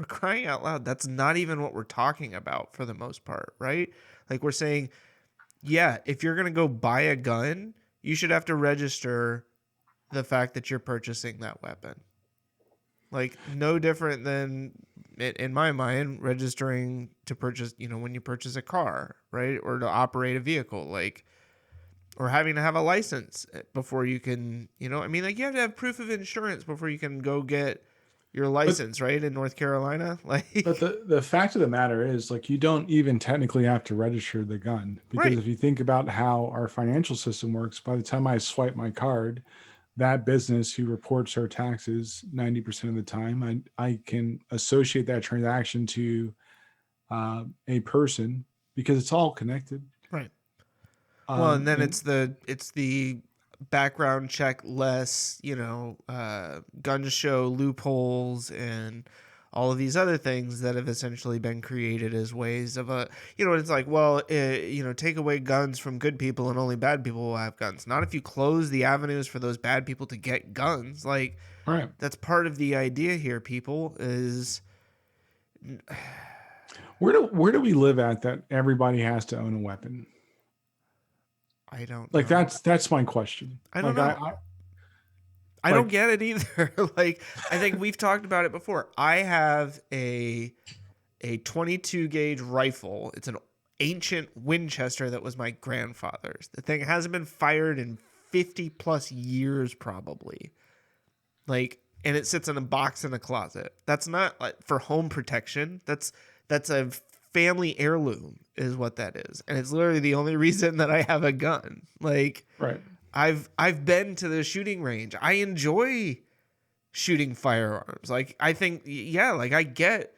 crying out loud, that's not even what we're talking about for the most part, right? Like we're saying, yeah, if you're going to go buy a gun, you should have to register the fact that you're purchasing that weapon. Like no different than, in my mind, registering to purchase, when you purchase a car, right? Or to operate a vehicle, like, or having to have a license before you can, I mean, like you have to have proof of insurance before you can go get your license, right? In North Carolina. Like, but the fact of the matter is, like, you don't even technically have to register the gun because Right. if you think about how our financial system works, by the time I swipe my card, that business who reports their taxes 90% of the time, I can associate that transaction to a person because it's all connected. right. Well, and then and- it's the background check less, gun show loopholes and all of these other things that have essentially been created as ways of it's like, well, take away guns from good people and only bad people will have guns. Not if you close the avenues for those bad people to get guns. Like, Right. that's part of the idea here, people, is Where do we live at that everybody has to own a weapon? I don't Like know. that's my question. I don't Like, know. I don't get it either. Like, I think we've talked about it before. I have a 22 gauge rifle. It's an ancient Winchester that was my grandfather's. The thing hasn't been fired in 50 plus years probably. Like, and it sits in a box in a closet. That's not like for home protection. That's a family heirloom is what that is. And it's literally the only reason that I have a gun. Like, right. I've been to the shooting range. I enjoy shooting firearms. Like, I think, yeah, like I get,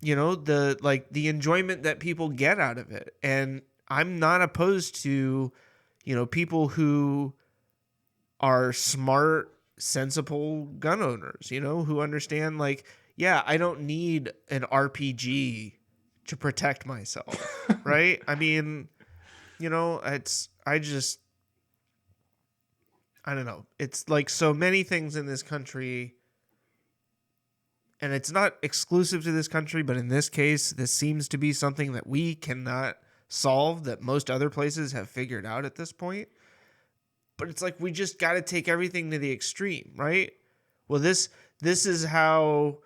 the enjoyment that people get out of it. And I'm not opposed to, people who are smart, sensible gun owners, who understand, like, yeah, I don't need an RPG to protect myself. Right. I mean, I don't know. It's like so many things in this country, and it's not exclusive to this country, but in this case, this seems to be something that we cannot solve that most other places have figured out at this point. But it's like we just got to take everything to the extreme, right? Well, this is how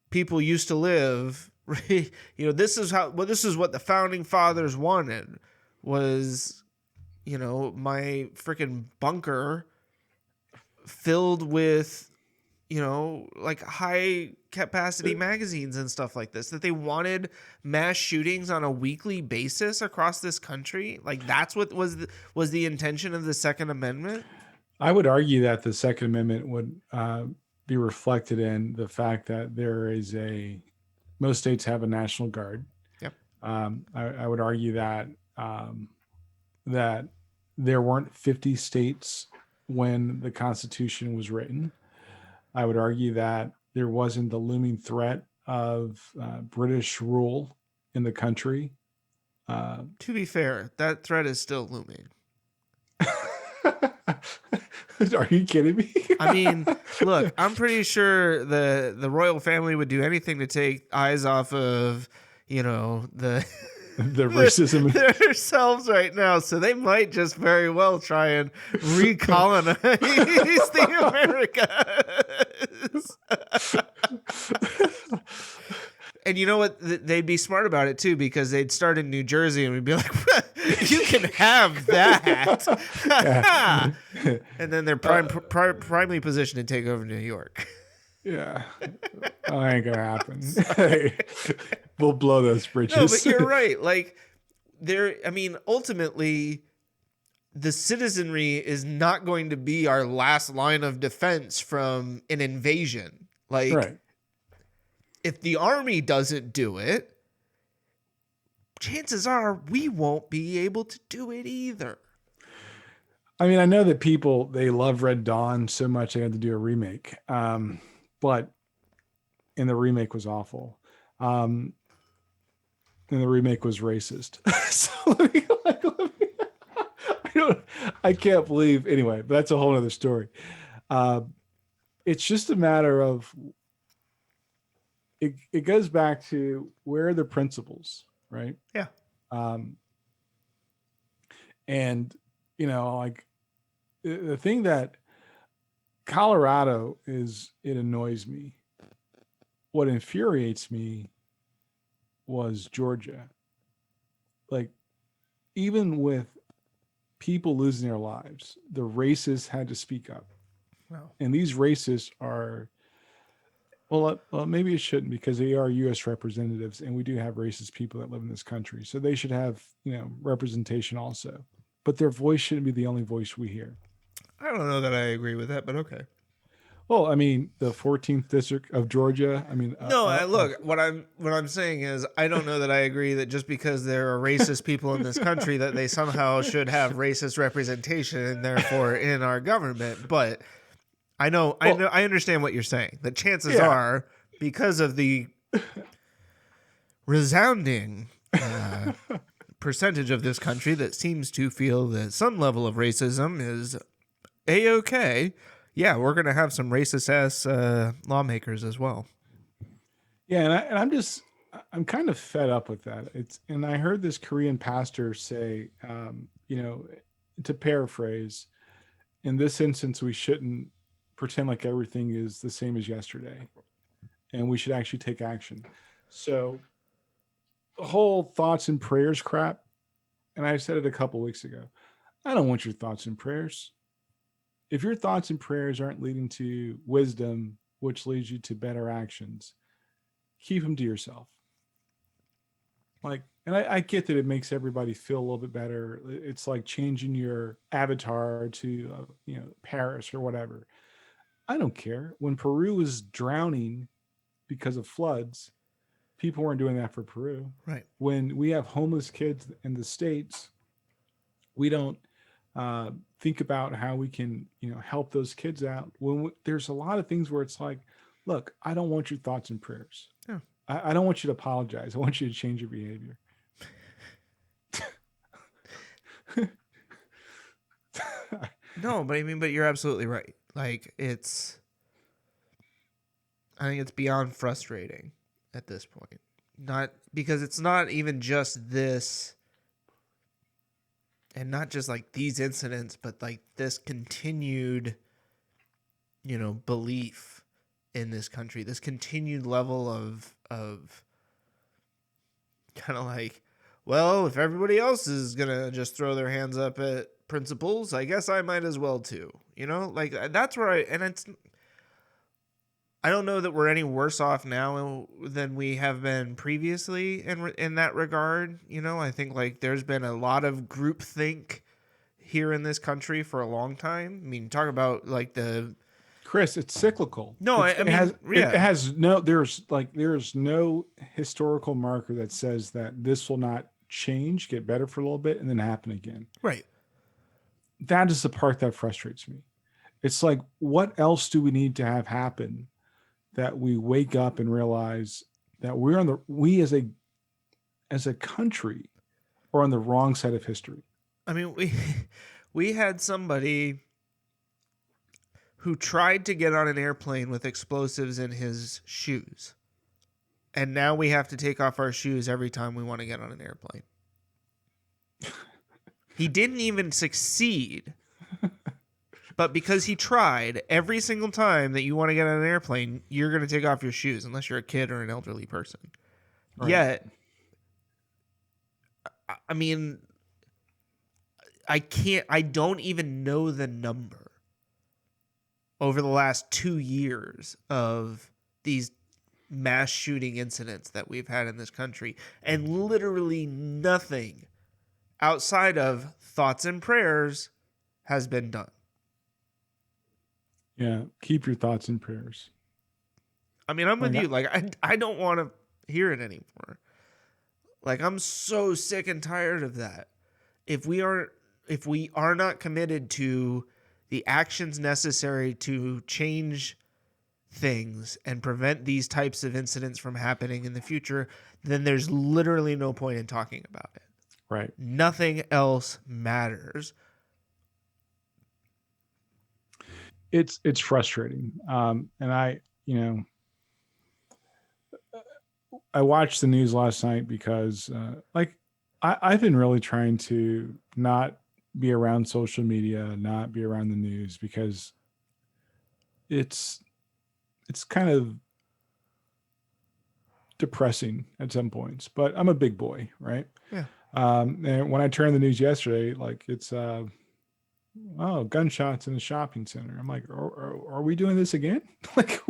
people used to live, right? This is what the founding fathers wanted was, my freaking bunker filled with, like high capacity magazines and stuff like this, that they wanted mass shootings on a weekly basis across this country. Like, that's what was the intention of the Second Amendment. I would argue that the Second Amendment would be reflected in the fact that most states have a National Guard. Yep. I would argue that that there weren't 50 states when the Constitution was written. I would argue that there wasn't the looming threat of British rule in the country. To be fair, that threat is still looming. Are you kidding me? I mean, look, I'm pretty sure the royal family would do anything to take eyes off of, the racism themselves right now. So they might just very well try and recolonize the Americas. And you know what? They'd be smart about it too, because they'd start in New Jersey and we'd be like, you can have that. And then they're primely positioned to take over New York. Yeah. Oh, ain't gonna happen. We'll blow those bridges. No, but you're right. Like, ultimately, the citizenry is not going to be our last line of defense from an invasion. Like, right. If the army doesn't do it, chances are we won't be able to do it either. I mean, I know that people, they love Red Dawn so much they had to do a remake. And the remake was awful. And the remake was racist. So I can't believe, anyway, but that's a whole other story. It's just a matter of, it goes back to where are the principles, right? Yeah. And, like the thing that Colorado is, it annoys me. What infuriates me was Georgia. Like, even with people losing their lives, the racists had to speak up. Wow. And these racists are, well, maybe it shouldn't, because they are U.S. representatives, and we do have racist people that live in this country. So they should have, representation also. But their voice shouldn't be the only voice we hear. I don't know that I agree with that, but okay. Well, I mean, the 14th district of Georgia. I mean, look, what I'm saying is, I don't know that I agree that just because there are racist people in this country that they somehow should have racist representation, and therefore in our government. But I understand what you're saying. The chances are, because of the resounding percentage of this country that seems to feel that some level of racism is a-okay. Yeah, we're gonna have some racist ass lawmakers as well. Yeah, I'm kind of fed up with that. And I heard this Korean pastor say, to paraphrase, in this instance, we shouldn't pretend like everything is the same as yesterday, and we should actually take action. So the whole thoughts and prayers crap, and I said it a couple weeks ago. I don't want your thoughts and prayers. If your thoughts and prayers aren't leading to wisdom, which leads you to better actions, keep them to yourself. And I get that it makes everybody feel a little bit better. It's like changing your avatar to, Paris or whatever. I don't care. When Peru was drowning because of floods, people weren't doing that for Peru. Right. When we have homeless kids in the States, we don't think about how we can, help those kids out. There's a lot of things where it's like, look, I don't want your thoughts and prayers. Yeah. I don't want you to apologize. I want you to change your behavior. No, but you're absolutely right. Like I think it's beyond frustrating at this point. Not because it's not even just this, and not just like these incidents, but like this continued, belief in this country, this continued level of kind of like, well, if everybody else is gonna just throw their hands up at principles, I guess I might as well too. Like that's where I don't know that we're any worse off now than we have been previously in that regard. I think like there's been a lot of groupthink here in this country for a long time. I mean, talk about like Chris, it's cyclical. No, it has no. There's no historical marker that says that this will not change, get better for a little bit, and then happen again. Right. That is the part that frustrates me. It's like, what else do we need to have happen that we wake up and realize that we as a country are on the wrong side of history? I mean, we had somebody who tried to get on an airplane with explosives in his shoes. And now we have to take off our shoes every time we want to get on an airplane. He didn't even succeed. But because he tried, every single time that you want to get on an airplane, you're going to take off your shoes unless you're a kid or an elderly person. Right. Yet, I mean, I don't even know the number over the last 2 years of these mass shooting incidents that we've had in this country, and literally nothing outside of thoughts and prayers has been done. Yeah, keep your thoughts and prayers. I mean, I'm with you. Like, I don't want to hear it anymore. Like, I'm so sick and tired of that. If we are not committed to the actions necessary to change things and prevent these types of incidents from happening in the future, then there's literally no point in talking about it. Right. Nothing else matters. It's frustrating. And I watched the news last night because I've been really trying to not be around social media, not be around the news, because it's kind of depressing at some points. But I'm a big boy, right? Yeah. And when I turned the news yesterday, like it's gunshots in a shopping center. I'm like, are we doing this again? Like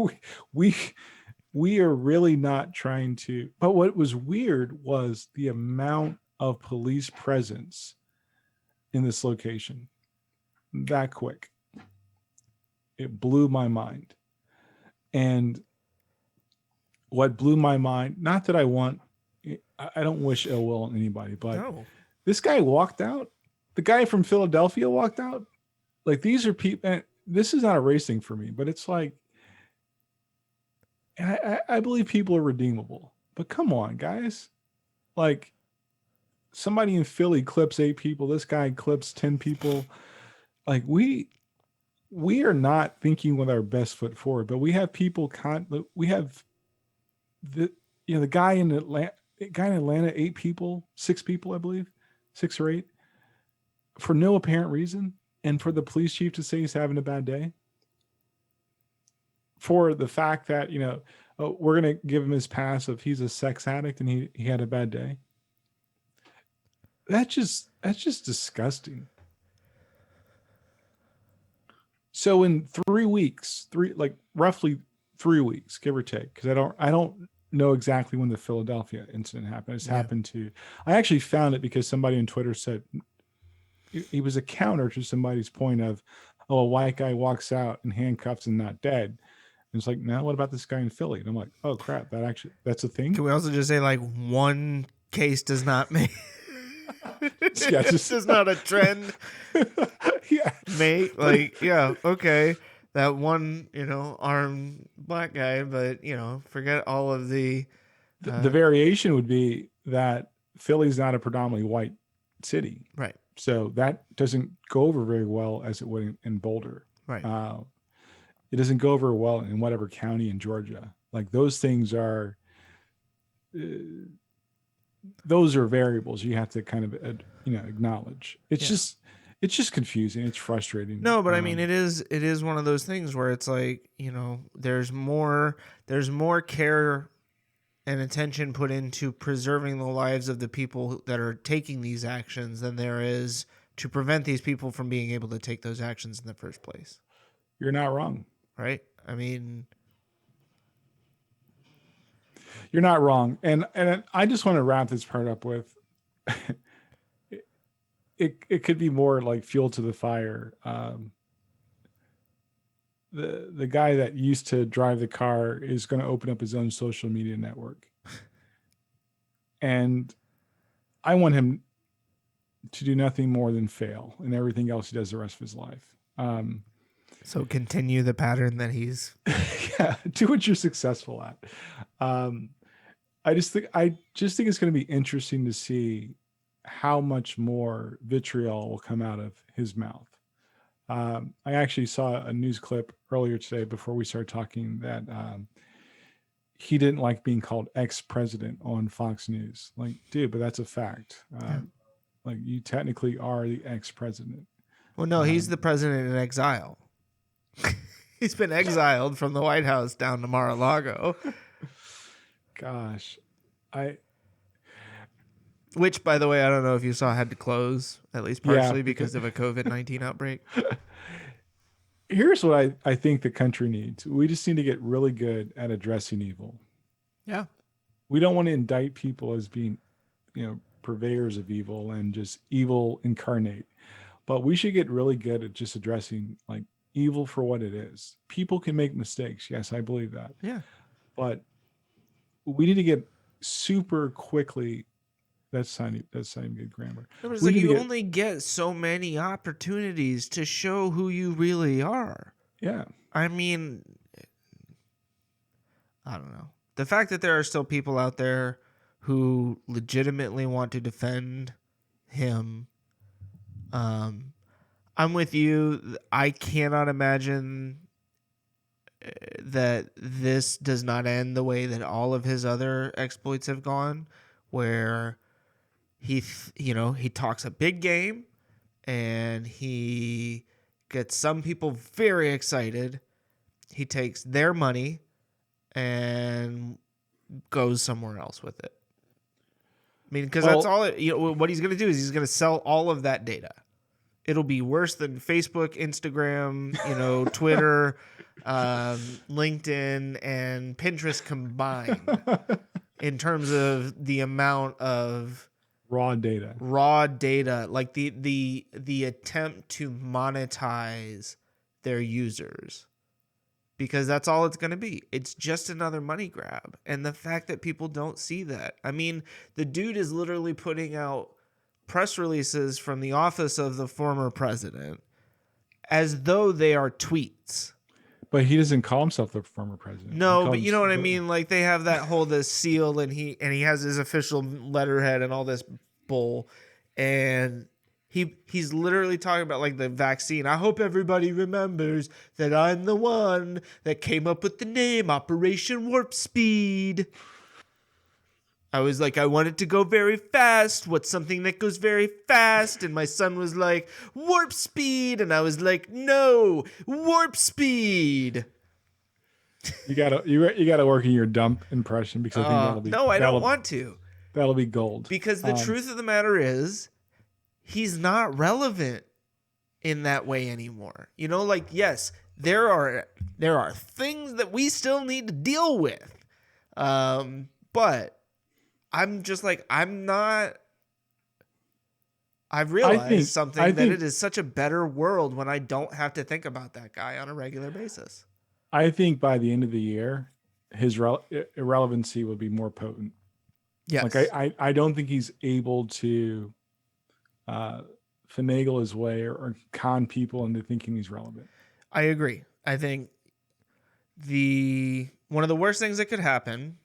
we are really not trying to. But what was weird was the amount of police presence in this location that quick. It blew my mind. And what blew my mind, not that I don't wish ill will on anybody, but no. This guy walked out. The guy from Philadelphia walked out. Like, these are people, and this is not a race thing for me, but it's like, And I believe people are redeemable, but come on, guys. Like, somebody in Philly clips 8 people. This guy clips 10 people. Like, we are not thinking with our best foot forward, but we have people we have the the guy in Atlanta, 8 people, 6 people, I believe, 6 or 8, for no apparent reason, and for the police chief to say he's having a bad day, for the fact that we're gonna give him his pass if he's a sex addict and he had a bad day. That's just disgusting. So in 3 weeks, roughly 3 weeks, give or take, because I don't know exactly when the Philadelphia incident happened. It's happened to. I actually found it because somebody on Twitter said he was a counter to somebody's point of, oh, a white guy walks out in handcuffs and not dead. And it's like, no, what about this guy in Philly? And I'm like, oh crap, that's a thing. Can we also just say like one case does not make Yeah, this is not a trend, yeah. mate? Like, yeah, okay. That one, armed black guy, but forget all of the The variation would be that Philly's not a predominantly white city. right. So that doesn't go over very well as it would in Boulder. Right. It doesn't go over well in whatever county in Georgia. Like, those things are, those are variables you have to kind of, acknowledge. It's just confusing. It's frustrating. No, but I mean, it is one of those things where it's like, there's more care and attention put into preserving the lives of the people that are taking these actions than there is to prevent these people from being able to take those actions in the first place. You're not wrong. Right? I mean, you're not wrong. And I just want to wrap this part up with it could be more like fuel to the fire. The guy that used to drive the car is going to open up his own social media network. And I want him to do nothing more than fail in everything else he does the rest of his life. So continue the pattern that he's yeah, do what you're successful at. I just think it's going to be interesting to see how much more vitriol will come out of his mouth. I actually saw a news clip earlier today before we started talking that he didn't like being called ex-president on Fox News. Like, dude, but that's a fact. Like, you technically are the ex-president. Well, no, he's the president in exile. He's been exiled from the White House down to Mar-a-Lago. Gosh, which, by the way, I don't know if you saw, had to close, at least partially because of a COVID-19 outbreak. Here's what I think the country needs. We just need to get really good at addressing evil. Yeah. We don't want to indict people as being, purveyors of evil and just evil incarnate. But we should get really good at just addressing like evil for what it is. People can make mistakes. Yes, I believe that. Yeah. But we need to get super quickly. That's not even good grammar. It's like you only get so many opportunities to show who you really are. Yeah. I mean, I don't know. The fact that there are still people out there who legitimately want to defend him, I'm with you. I cannot imagine that this does not end the way that all of his other exploits have gone, where he talks a big game and he gets some people very excited. He takes their money and goes somewhere else with it. I mean, because that's all what he's going to do is he's going to sell all of that data. It'll be worse than Facebook, Instagram, Twitter, LinkedIn, and Pinterest combined in terms of the amount of raw data, like the attempt to monetize their users, because that's all it's going to be. It's just another money grab. And the fact that people don't see that. I mean, the dude is literally putting out press releases from the office of the former president as though they are tweets. But he doesn't call himself the former president. He No, calls but you know what I the- mean. Like they have that whole this seal, and he has his official letterhead and all this bull, and he's literally talking about like the vaccine. I hope everybody remembers that I'm the one that came up with the name Operation Warp Speed. I was like, I want it to go very fast. What's something that goes very fast? And my son was like, warp speed. And I was like, no, warp speed. You gotta work in your dump impression because I think that'll be No, I don't want to. that'll be gold. Because the truth of the matter is, he's not relevant in that way anymore. You know, like, yes, there are things that we still need to deal with. But I'm just like, I'm not. I've realized that it is such a better world when I don't have to think about that guy on a regular basis. I think by the end of the year, his irrelevancy will be more potent. Yes. Like I don't think he's able to finagle his way or con people into thinking he's relevant. I agree. I think one of the worst things that could happen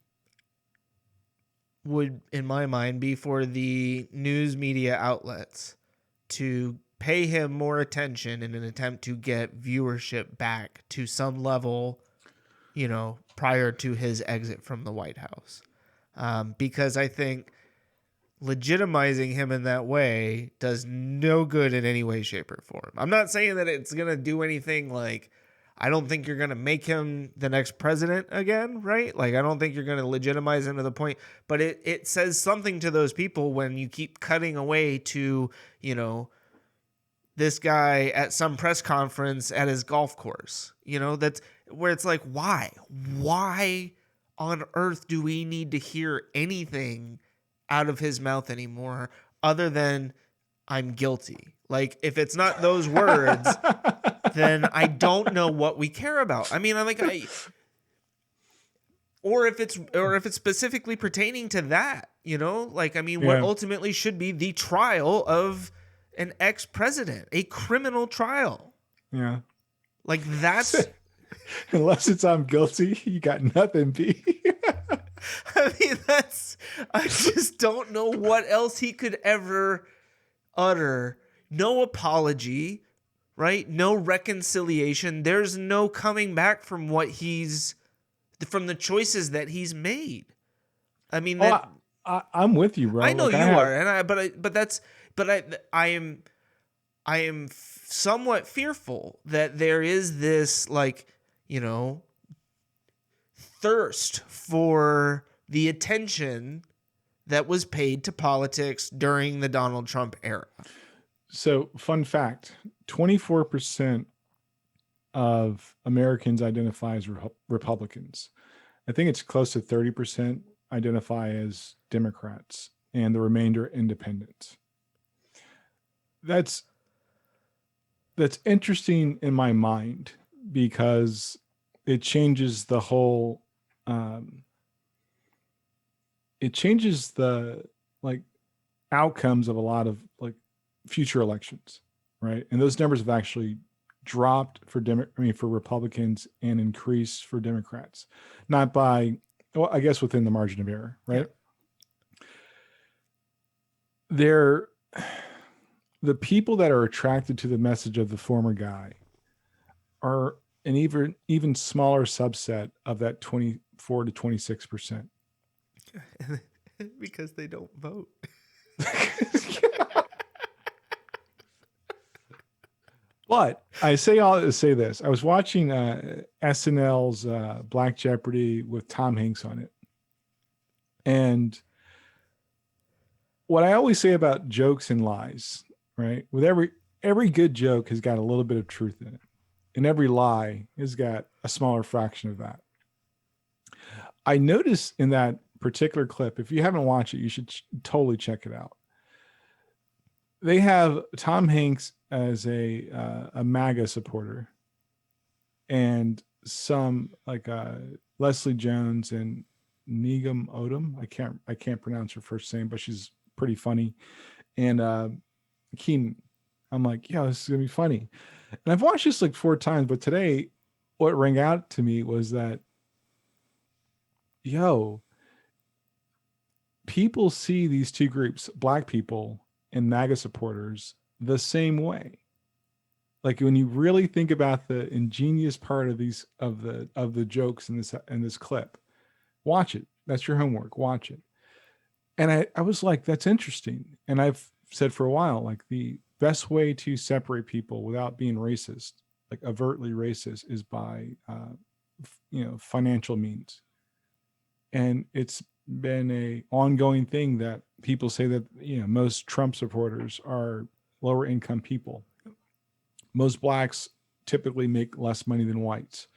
would, in my mind, be for the news media outlets to pay him more attention in an attempt to get viewership back to some level, you know, prior to his exit from the White House. Because I think legitimizing him in that way does no good in any way, shape, or form. I'm not saying that it's going to do anything like, I don't think you're going to make him the next president again, right? Like, I don't think you're going to legitimize him to the point, but it says something to those people when you keep cutting away to, you know, this guy at some press conference at his golf course. You know, that's where it's like, why? Why on earth do we need to hear anything out of his mouth anymore other than I'm guilty? Like, if it's not those words, then I don't know what we care about. I mean, or if it's specifically pertaining to that, you know, like, I mean, what ultimately should be the trial of an ex-president, a criminal trial. Yeah. Like, that's unless it's I'm guilty, you got nothing, B. I mean, I just don't know what else he could ever utter. No apology, right? No reconciliation. There's no coming back from from the choices that he's made. I mean, I'm with you, bro. I know you are, and I am somewhat fearful that there is this, like, you know, thirst for the attention that was paid to politics during the Donald Trump era. So, fun fact, 24% of Americans identify as Republicans. I think it's close to 30% identify as Democrats, and the remainder independents. That's interesting in my mind because it changes the whole it changes the, like, outcomes of a lot of, like, future elections, right? And those numbers have actually dropped for Republicans and increased for Democrats, not by, well, I guess within the margin of error, right? Yeah. The people that are attracted to the message of the former guy are an even smaller subset of that 24 to 26%. Because they don't vote. But I say all to say this. I was watching SNL's Black Jeopardy with Tom Hanks on it. And what I always say about jokes and lies, right? With every good joke has got a little bit of truth in it. And every lie has got a smaller fraction of that. I noticed in that particular clip, if you haven't watched it, you should totally check it out. They have Tom Hanks as a MAGA supporter, and some, like, Leslie Jones and Nigam Odom. I can't pronounce her first name, but she's pretty funny. And Keenan. I'm like, yeah, this is gonna be funny. And I've watched this like 4 times, but today what rang out to me was that, yo, people see these two groups, black people and MAGA supporters, the same way. Like when you really think about the ingenious part of these of the jokes in this clip, watch it. That's your homework. Watch it. And I was like, that's interesting. And I've said for a while, like the best way to separate people without being racist, like overtly racist, is by financial means. And it's been a ongoing thing that people say that most Trump supporters are lower income people. Most blacks typically make less money than whites.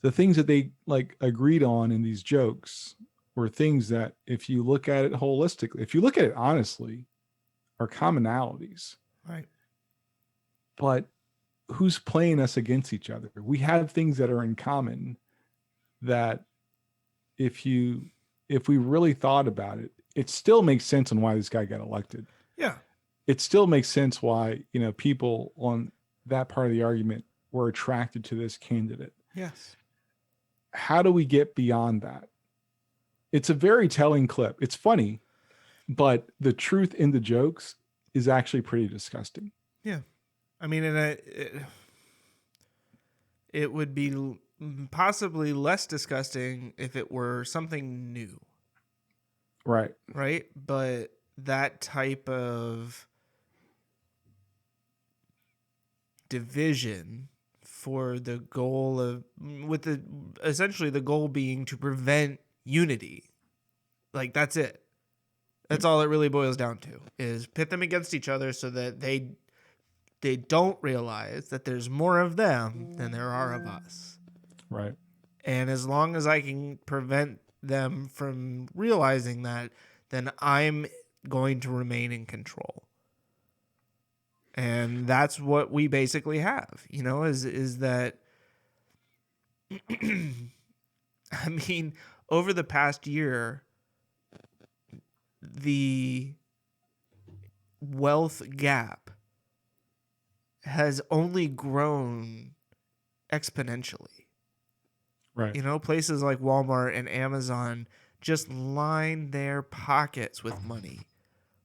The things that they like agreed on in these jokes were things that, if you look at it holistically, if you look at it honestly, are commonalities. Right. But who's playing us against each other? We have things that are in common that if we really thought about it, it still makes sense on why this guy got elected. Yeah. It still makes sense why, people on that part of the argument were attracted to this candidate. Yes. How do we get beyond that? It's a very telling clip. It's funny, but the truth in the jokes is actually pretty disgusting. Yeah. I mean, and it would be possibly less disgusting if it were something new. Right. Right? But that type of division for the goal of, essentially the goal being to prevent unity. Like, that's it. That's all it really boils down to, is pit them against each other so that they don't realize that there's more of them than there are of us. Right. And as long as I can prevent them from realizing that, then I'm going to remain in control. And that's what we basically have, is that, I mean, over the past year, the wealth gap has only grown exponentially. Right. Places like Walmart and Amazon just line their pockets with money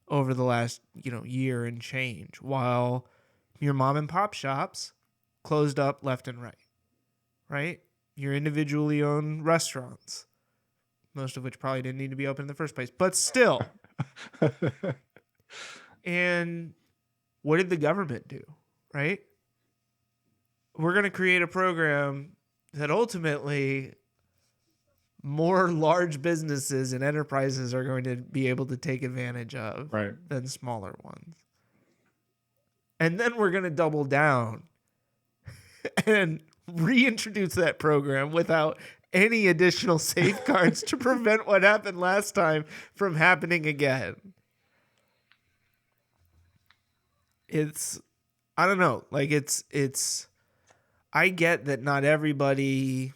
over the last, year and change, while your mom and pop shops closed up left and right. Right? Your individually owned restaurants, most of which probably didn't need to be open in the first place, but still. And what did the government do? Right? We're going to create a program that ultimately more large businesses and enterprises are going to be able to take advantage of, right, than smaller ones. And then we're going to double down and reintroduce that program without any additional safeguards to prevent what happened last time from happening again. I don't know. Like I get that not everybody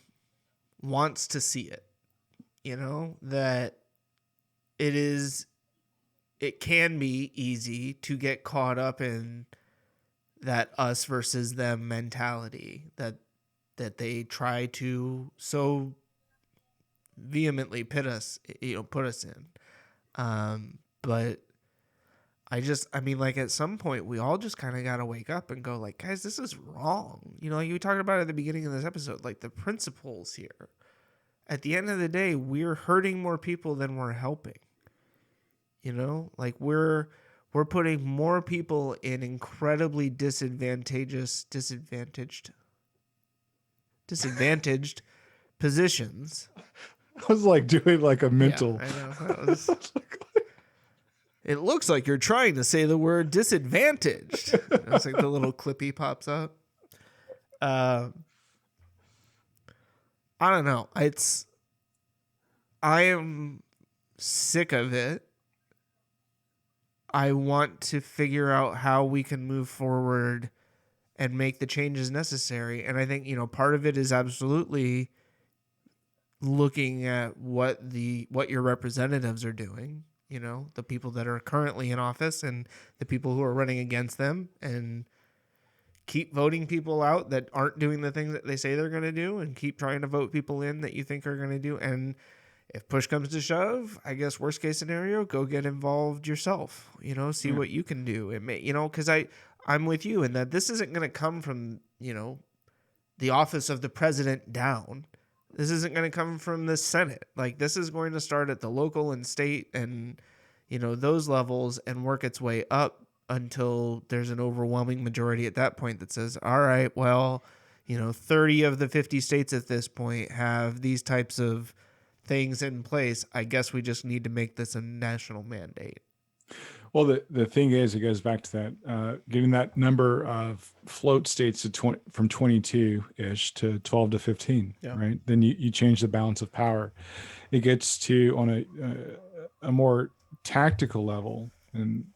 wants to see it. That it can be easy to get caught up in that us versus them mentality that they try to so vehemently put us in. But I mean, like, at some point we all just kind of got to wake up and go, like, guys, this is wrong. Like we talked about at the beginning of this episode, like the principles here. At the end of the day, we're hurting more people than we're helping. Like we're putting more people in incredibly disadvantaged positions. I was like doing like a mental. Yeah, I know. It looks like you're trying to say the word disadvantaged. It's like the little clippy pops up. I don't know. I am sick of it. I want to figure out how we can move forward and make the changes necessary. And I think, part of it is absolutely looking at what your representatives are doing, the people that are currently in office and the people who are running against them, and keep voting people out that aren't doing the things that they say they're going to do, and keep trying to vote people in that you think are going to do. And if push comes to shove, I guess worst case scenario, go get involved yourself, see what you can do. It may, cause I'm with you in that this isn't going to come from, the office of the president down. This isn't going to come from the Senate. Like, this is going to start at the local and state and, those levels, and work its way up until there's an overwhelming majority at that point that says, all right, well, 30 of the 50 states at this point have these types of things in place. I guess we just need to make this a national mandate. Well, the thing is, it goes back to that, getting that number of float states to 20, from 22-ish to 12 to 15, right? Then you change the balance of power. It gets to on a more tactical level and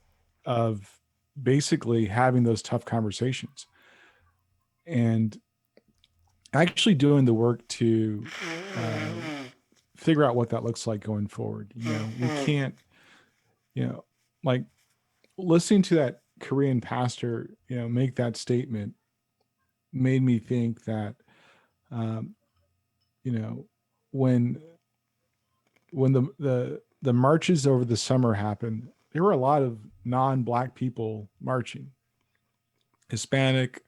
of basically having those tough conversations and actually doing the work to figure out what that looks like going forward. We can't, like listening to that Korean pastor, make that statement made me think that, when the marches over the summer happened, there were a lot of non-Black people marching, Hispanic,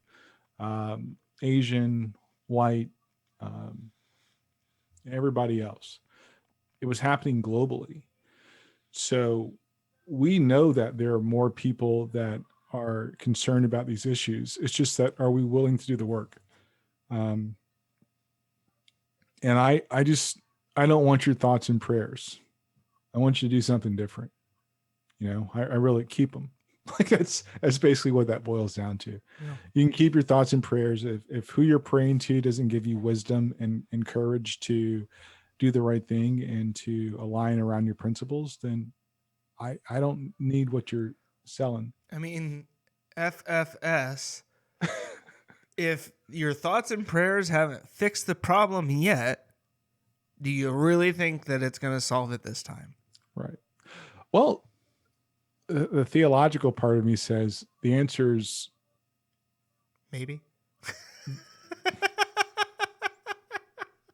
Asian, white, everybody else. It was happening globally. So we know that there are more people that are concerned about these issues. It's just that, are we willing to do the work? And I don't want your thoughts and prayers. I want you to do something different. I really keep them. Like that's basically what that boils down to. Yeah. You can keep your thoughts and prayers. If who you're praying to doesn't give you wisdom and courage to do the right thing and to align around your principles, then I don't need what you're selling. I mean, FFS, if your thoughts and prayers haven't fixed the problem yet, do you really think that it's going to solve it this time? Right. Well, the theological part of me says the answer's maybe.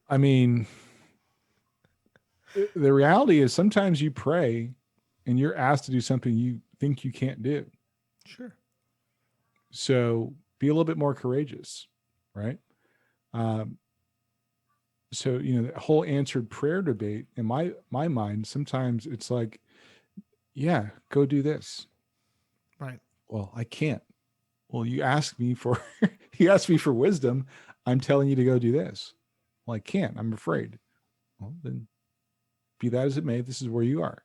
I mean, the reality is sometimes you pray and you're asked to do something you think you can't do. Sure. So be a little bit more courageous, right? So, the whole answered prayer debate in my mind, sometimes it's like, yeah, go do this. Right. Well, I can't. Well, you asked me for wisdom. I'm telling you to go do this. Well, I can't. I'm afraid. Well, then be that as it may, this is where you are.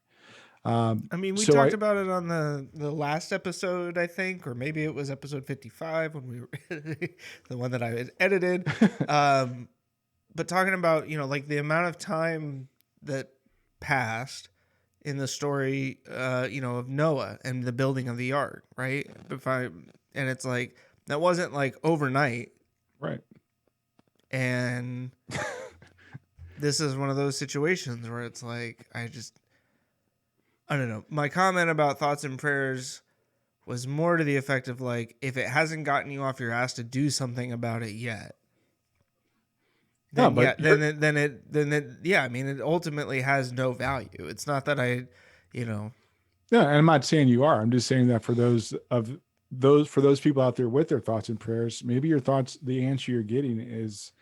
We talked about it on the last episode, I think, or maybe it was episode 55 when we were the one that I had edited. But talking about, like the amount of time that passed in the story, of Noah and the building of the ark, right? And it's like, that wasn't like overnight. Right. And this is one of those situations where it's like, I don't know. My comment about thoughts and prayers was more to the effect of like, if it hasn't gotten you off your ass to do something about it yet, then it ultimately has no value. It's not that No, and I'm not saying you are. I'm just saying that for those people out there with their thoughts and prayers, maybe your thoughts, the answer you're getting is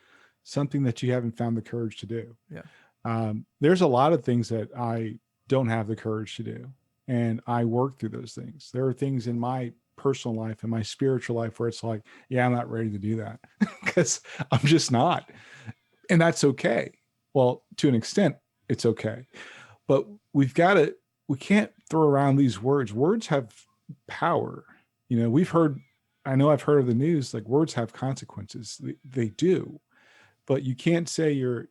something that you haven't found the courage to do. Yeah. There's a lot of things that I don't have the courage to do, and I work through those things. There are things in my personal life and my spiritual life where it's like, yeah, I'm not ready to do that because I'm just not. And that's okay. Well, to an extent, it's okay. But we can't throw around these words. Words have power. I know I've heard of the news, like words have consequences. They do. But you can't say your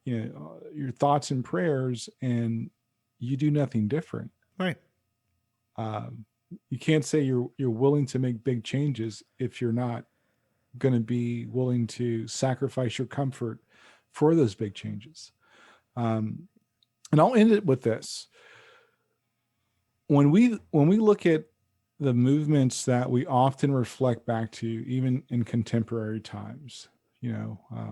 thoughts and prayers and you do nothing different. Right. You can't say you're willing to make big changes if you're not going to be willing to sacrifice your comfort for those big changes. And I'll end it with this. When we look at the movements that we often reflect back to, even in contemporary times.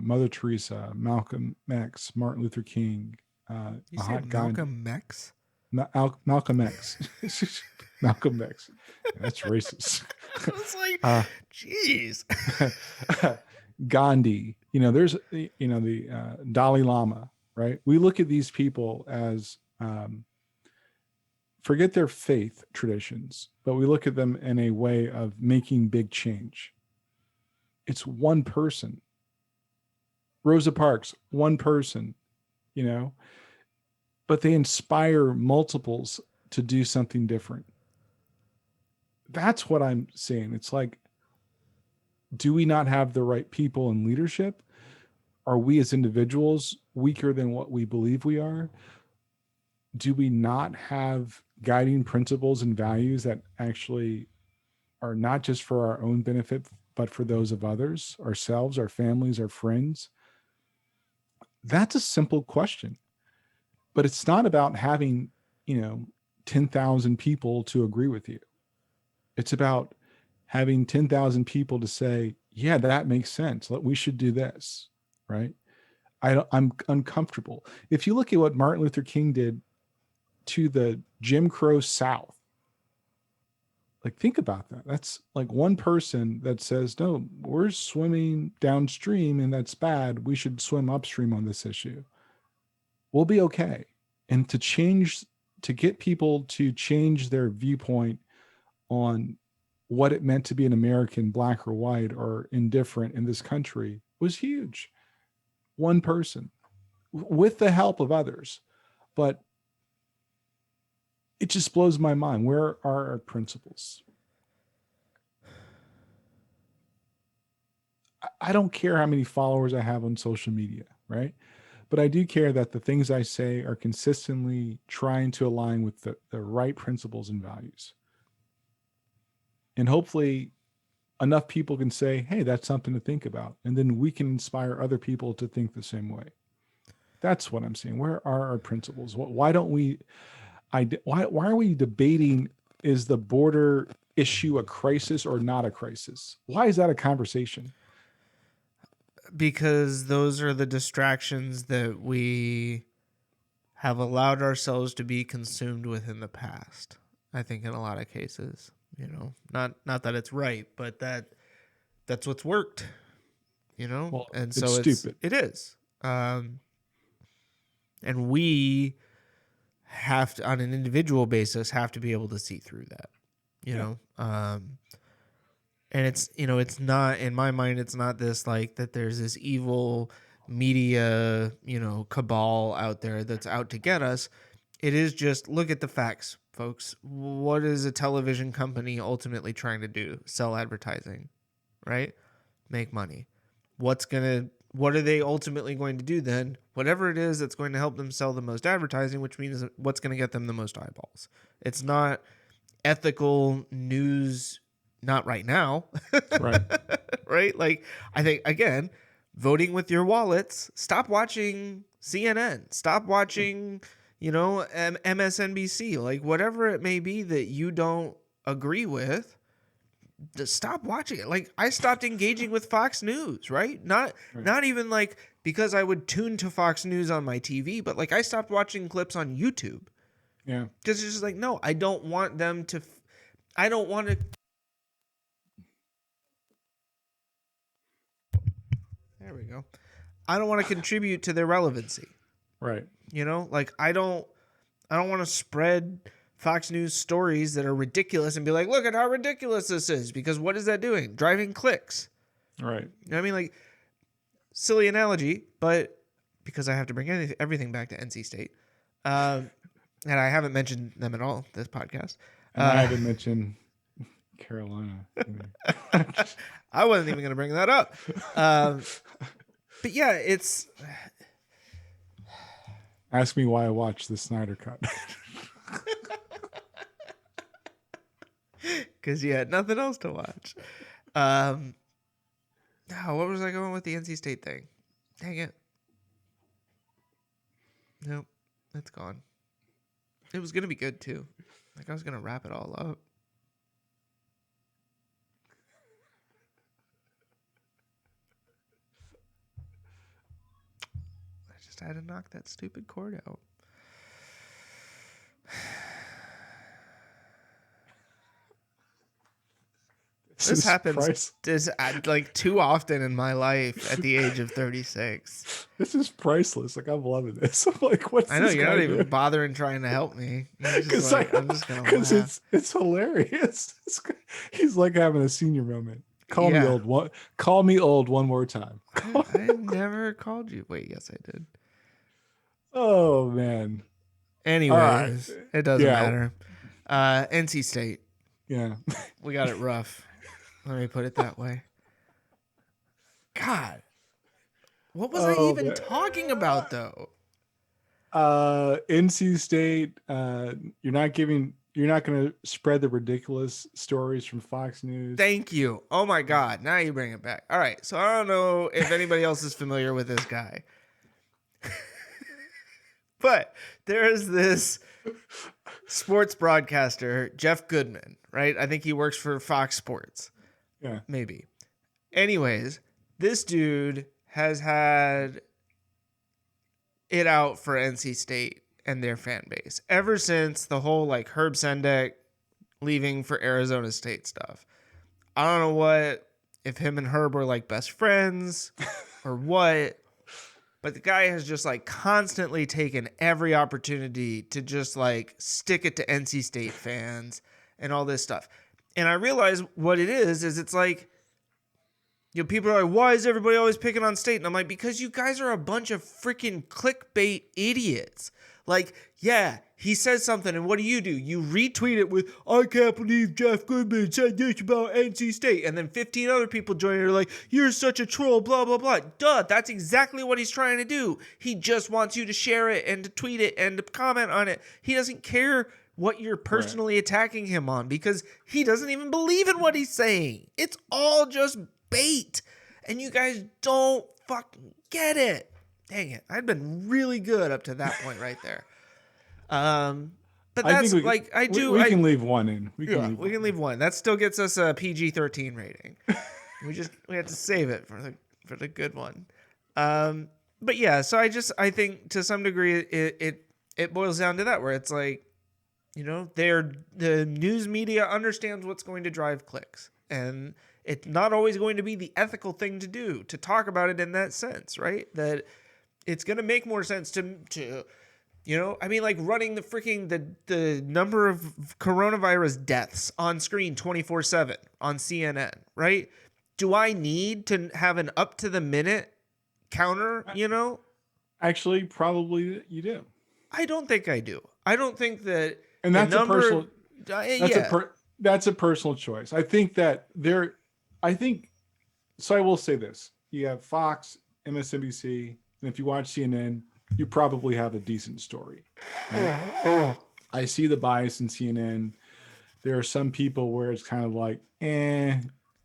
Mother Teresa, Malcolm X, Martin Luther King, You say Mahatma Gandhi, Malcolm X? Malcolm X, Malcolm X. That's racist. I was like, Uh, jeez. Gandhi. There's the Dalai Lama. Right? We look at these people as forget their faith traditions, but we look at them in a way of making big change. It's one person. Rosa Parks, one person, you know, but they inspire multiples to do something different. That's what I'm saying. It's like, do we not have the right people in leadership? Are we as individuals weaker than what we believe we are? Do we not have guiding principles and values that actually are not just for our own benefit, but for those of others, ourselves, our families, our friends? That's a simple question. But it's not about having, 10,000 people to agree with you. It's about having 10,000 people to say, yeah, that makes sense. We should do this, right? I'm uncomfortable. If you look at what Martin Luther King did to the Jim Crow South, like, think about that. That's like one person that says, no, we're swimming downstream and that's bad. We should swim upstream on this issue. We'll be okay. And to get people to change their viewpoint on what it meant to be an American, black or white or indifferent in this country, was huge. One person with the help of others. But it just blows my mind. Where are our principles? I don't care how many followers I have on social media, right? But I do care that the things I say are consistently trying to align with the right principles and values. And hopefully enough people can say, hey, that's something to think about. And then we can inspire other people to think the same way. That's what I'm saying. Where are our principles? Why don't we, why are we debating, is the border issue a crisis or not a crisis? Why is that a conversation? Because those are the distractions that we have allowed ourselves to be consumed with in the past. I think in a lot of cases, not that it's right, but that's what's worked, Well, and it's so stupid. it is. And we have to, on an individual basis, have to be able to see through that, and it's not, in my mind, it's not this like that there's this evil media, cabal out there that's out to get us. It is just, look at the facts, folks. What is a television company ultimately trying to do? Sell advertising, right? Make money. What are they ultimately going to do then? Whatever it is that's going to help them sell the most advertising, which means what's going to get them the most eyeballs. It's not ethical news, not right now. Right. Right? Like, I think, again, voting with your wallets. Stop watching CNN. Stop watching, MSNBC. Like, whatever it may be that you don't agree with, just stop watching it. Like, I stopped engaging with Fox News, right? Not even like because I would tune to Fox News on my TV, but like I stopped watching clips on YouTube. Yeah. Because it's just like, no, I don't want them to. I don't want to. There we go. I don't want to contribute to their relevancy. Right. Like I don't want to spread Fox News stories that are ridiculous and be like, look at how ridiculous this is, because what is that doing? Driving clicks. Right. You know what I mean? Like, silly analogy, but because I have to bring everything back to NC State. And I haven't mentioned them at all this podcast. And I haven't mentioned Carolina. I wasn't even going to bring that up. But yeah, it's... Ask me why I watched the Snyder Cut. Because you had nothing else to watch. What was I going with the NC State thing? Dang it. Nope, it's gone. It was going to be good, too. Like, I was going to wrap it all up. just had to knock that stupid cord out. This happens like too often in my life at the age of 36. This is priceless. Like, I'm loving this. I'm like, what's I know this you're guy not even doing? bothering trying to help me. You're just like, I'm just gonna laugh. It's hilarious. He's like having a senior moment. Call me Yeah. old. Call me old one more time. I never called you. Wait, yes, I did. Oh man. Anyways, it doesn't Yeah. matter. NC State, Yeah. we got it rough. Let me put it that way. God, what was I Oh, even man. talking about though? NC State. You're not going to spread the ridiculous stories from Fox News. Thank you. Oh my God, now you bring it back. All right, so I don't know if anybody else is familiar with this guy, but there is this sports broadcaster, Jeff Goodman, right? I think he works for Fox Sports. Yeah. Maybe. Anyways, this dude has had it out for NC State and their fan base ever since the whole like Herb Sendek leaving for Arizona State stuff. I don't know if him and Herb were like best friends or what, but the guy has just like constantly taken every opportunity to just like stick it to NC State fans and all this stuff. And I realize what it is it's like, you know, people are like, why is everybody always picking on State? And I'm like, because you guys are a bunch of freaking clickbait idiots. Like, yeah, he says something, and what do? You retweet it with, I can't believe Jeff Goodman said this about NC State. And then 15 other people join it, are like, you're such a troll, blah, blah, blah. Duh, that's exactly what he's trying to do. He just wants you to share it and to tweet it and to comment on it. He doesn't care what you're personally attacking him on because he doesn't even believe in what he's saying. It's all just bait. And you guys don't fucking get it. Dang it. I'd been really good up to that point right there. But that's we can leave one in. We can leave one. That still gets us a PG-13 rating. we have to save it for the good one. But yeah, so I think to some degree it boils down to that, where it's like, you know, the news media understands what's going to drive clicks, and it's not always going to be the ethical thing to do to talk about it in that sense, right? That it's going to make more sense to you know, I mean, like running the number of coronavirus deaths on screen 24/7 on CNN, right? Do I need to have an up to the minute counter, you know? Actually, probably you do. I don't think I do. I don't think that. And that's that's a personal choice. I think so. I will say this: you have Fox, MSNBC, and if you watch CNN, you probably have a decent story. Right? I see the bias in CNN. There are some people where it's kind of like,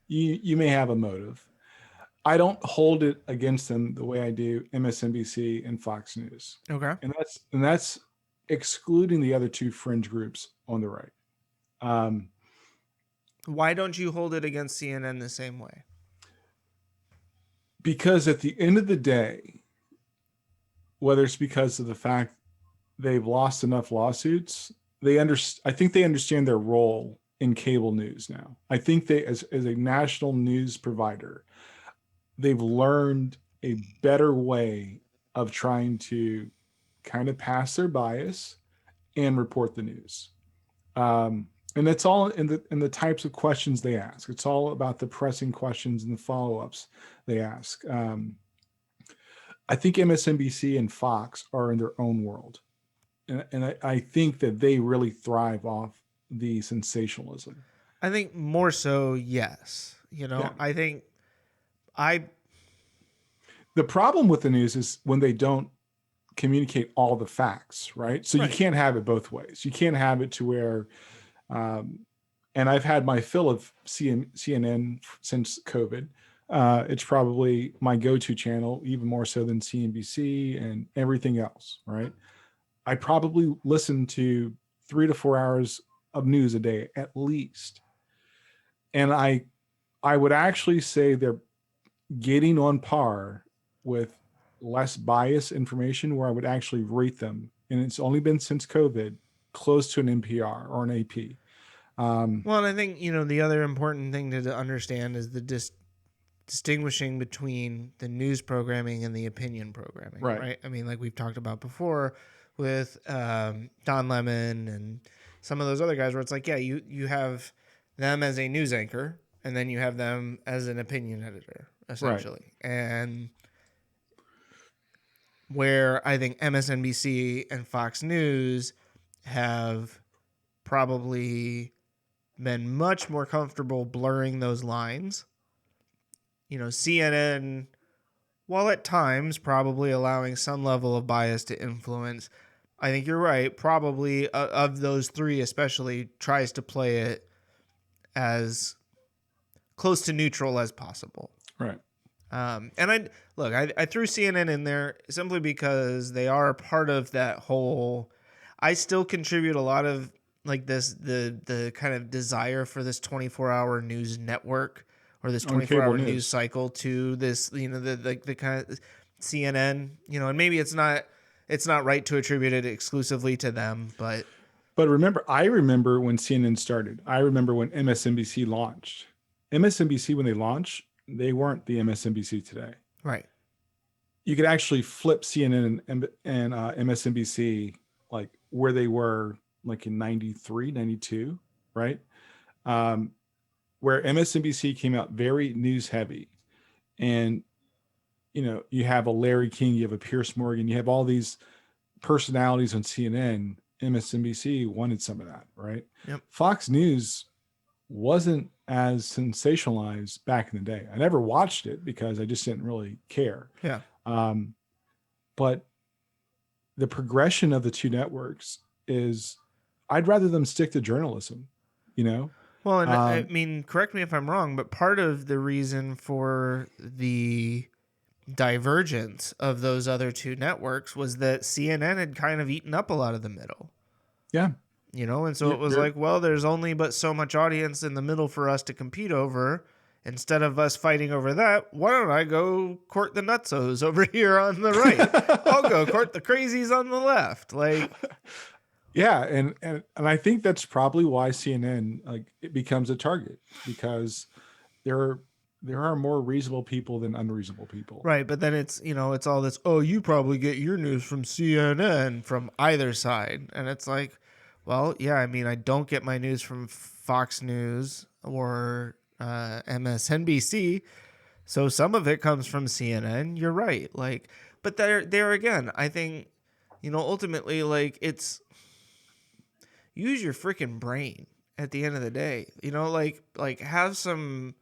you may have a motive. I don't hold it against them the way I do MSNBC and Fox News. Okay. And that's excluding the other two fringe groups on the right. Why don't you hold it against CNN the same way? Because at the end of the day, whether it's because of the fact they've lost enough lawsuits, I think they understand their role in cable news now. I think they, as a national news provider, they've learned a better way of trying to kind of pass their bias and report the news. And it's all in the types of questions they ask. It's all about the pressing questions and the follow-ups they ask. I think MSNBC and Fox are in their own world. And I think that they really thrive off the sensationalism. I think more so, yes. You know, yeah. I think the problem with the news is when they don't communicate all the facts, right? So you can't have it both ways. You can't have it to where, and I've had my fill of CNN since COVID. It's probably my go-to channel, even more so than CNBC and everything else, right? I probably listen to 3 to 4 hours of news a day at least. And I would actually say they're getting on par with less biased information where I would actually rate them. And it's only been since COVID, close to an NPR or an AP. Well, and I think, the other important thing to understand is the distinguishing between the news programming and the opinion programming, Right. right? I mean, like we've talked about before with Don Lemon and some of those other guys where it's like, yeah, you have them as a news anchor and then you have them as an opinion editor, essentially. Right. And where I think MSNBC and Fox News have probably been much more comfortable blurring those lines. CNN, while at times probably allowing some level of bias to influence, I think you're right, probably of those three especially tries to play it as close to neutral as possible. Right. And I threw CNN in there simply because they are part of that whole. I still contribute a lot of like the kind of desire for this 24-hour news network or this 24-hour news cycle to this, the kind of CNN, and maybe it's not right to attribute it exclusively to them, but I remember when CNN started. I remember when MSNBC launched. MSNBC, when they launched, they weren't the MSNBC today. Right. You could actually flip CNN and MSNBC like where they were like in 93, 92, right? Where MSNBC came out very news heavy. And, you have a Larry King, you have a Pierce Morgan, you have all these personalities on CNN. MSNBC wanted some of that, right? Yep. Fox News wasn't as sensationalized back in the day. I never watched it because I just didn't really care. Yeah. But the progression of the two networks is, I'd rather them stick to journalism, Well, and I mean, correct me if I'm wrong, but part of the reason for the divergence of those other two networks was that CNN had kind of eaten up a lot of the middle. Yeah. And so it was like, well, there's only but so much audience in the middle for us to compete over. Instead of us fighting over that, why don't I go court the nutzos over here on the right? I'll go court the crazies on the left. Like, yeah, and I think that's probably why CNN it becomes a target, because there are more reasonable people than unreasonable people. Right, but then it's it's all this, oh, you probably get your news from CNN from either side. And it's like, well, yeah, I mean, I don't get my news from Fox News or MSNBC. So some of it comes from CNN. You're right. Like, but there again, I think, ultimately, like, it's use your freaking brain at the end of the day. Like have some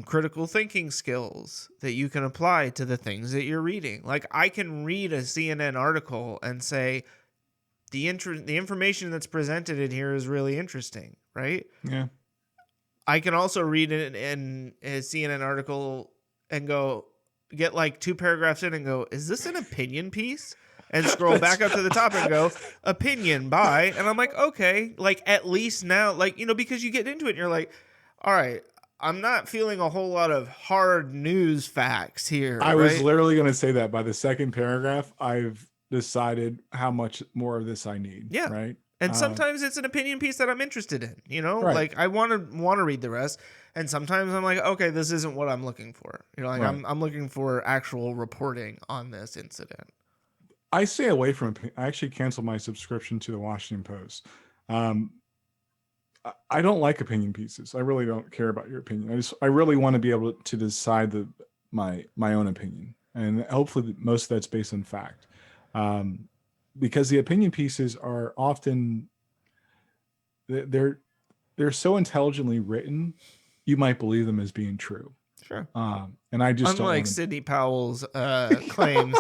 critical thinking skills that you can apply to the things that you're reading. Like, I can read a CNN article and say the information that's presented in here is really interesting, right? Yeah. I can also read it in a CNN article and go get like 2 paragraphs in and go, is this an opinion piece? And scroll back up to the top and go, opinion by, and I'm like, okay, like at least now, like, because you get into it and you're like, all right, I'm not feeling a whole lot of hard news facts here. I was literally going to say that by the second paragraph, I've decided how much more of this I need. Yeah. Right. And sometimes it's an opinion piece that I'm interested in, right. Like I want to read the rest. And sometimes I'm like, okay, this isn't what I'm looking for. Like right. I'm looking for actual reporting on this incident. I stay away from, I actually canceled my subscription to the Washington Post. I don't like opinion pieces. I really don't care about your opinion. I really want to be able to decide my own opinion. And hopefully most of that's based on fact. Because the opinion pieces are often, they're so intelligently written, you might believe them as being true. Sure. And I just unlike Sidney Powell's claims.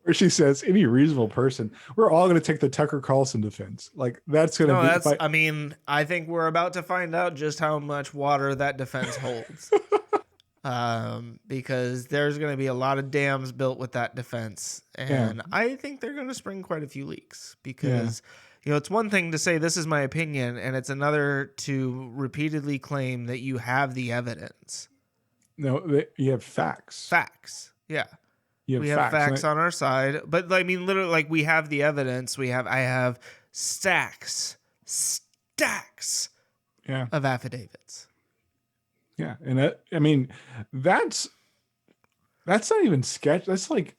Where she says, any reasonable person, we're all going to take the Tucker Carlson defense. Like that's going to be. I mean, I think we're about to find out just how much water that defense holds. Because there's going to be a lot of dams built with that defense. And I think they're going to spring quite a few leaks because, it's one thing to say, this is my opinion. And it's another to repeatedly claim that you have the evidence. No, you have facts. Facts. Yeah. You We have facts and on our side, but I mean, literally, like we have the evidence. I have stacks yeah, of affidavits. yeah, and I mean, that's not even sketch. That's like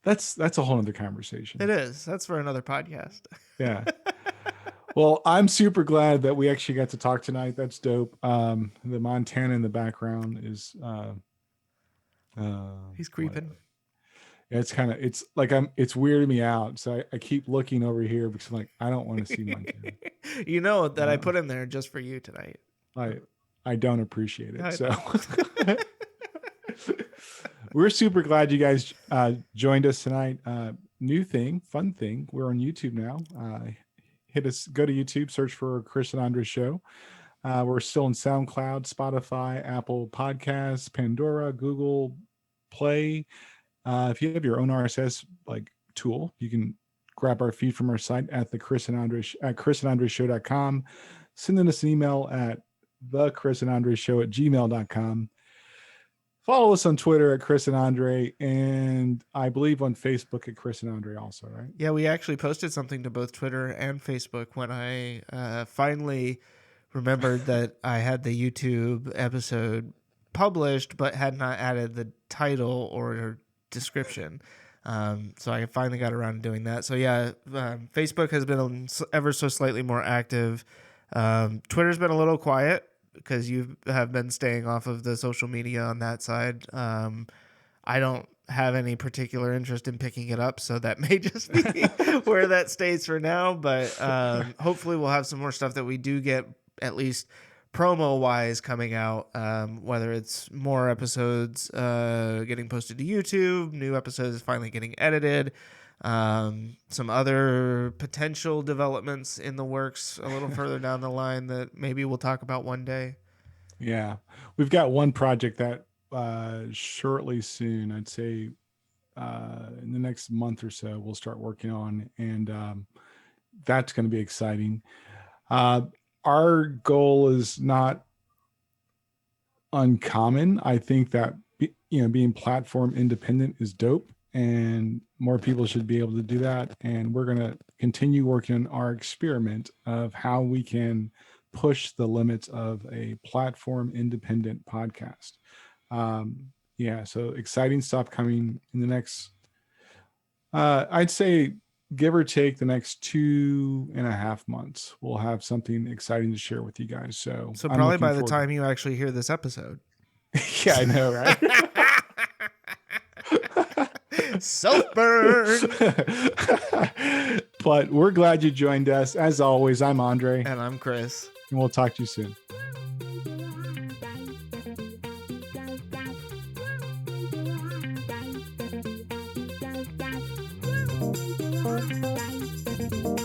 that's a whole other conversation. It is. That's for another podcast. Yeah. Well, I'm super glad that we actually got to talk tonight. That's dope. The Montana in the background is He's creeping. whatever. It's like it's weirding me out. So I keep looking over here because I'm like, I don't want to see Montana. You know that I put him there just for you tonight. I don't appreciate it. I So we're super glad you guys joined us tonight. New thing, fun thing. We're on YouTube now. Go to YouTube, search for Chris and Andre Show. We're still in SoundCloud, Spotify, Apple Podcasts, Pandora, Google Play. If you have your own RSS like tool, you can grab our feed from our site at chrisandandreshow.com. Send us an email at thechrisandandreshow@gmail.com. Follow us on Twitter at Chris and Andre, and I believe on Facebook at Chris and Andre also, right? Yeah, we actually posted something to both Twitter and Facebook when I finally remembered that I had the YouTube episode published, but had not added the title or description. So I finally got around to doing that. So yeah, Facebook has been ever so slightly more active. Twitter's been a little quiet because you have been staying off of the social media on that side. I don't have any particular interest in picking it up, so that may just be where that stays for now. But hopefully we'll have some more stuff that we do get, at least promo wise, coming out, whether it's more episodes getting posted to YouTube, new episodes finally getting edited, some other potential developments in the works a little further down the line that maybe we'll talk about one day. Yeah, we've got one project that shortly soon, I'd say in the next month or so, we'll start working on, and that's going to be exciting. Our goal is not uncommon. I think that being platform independent is dope, and more people should be able to do that. And we're going to continue working on our experiment of how we can push the limits of a platform independent podcast. So exciting stuff coming in the next, I'd say, give or take the next 2.5 months, we'll have something exciting to share with you guys. So I'm probably looking by the forward- time you actually hear this episode. Yeah, I know, right? Self-burn. But we're glad you joined us. As always, I'm Andre, And I'm Chris. and we'll talk to you soon. Thank you.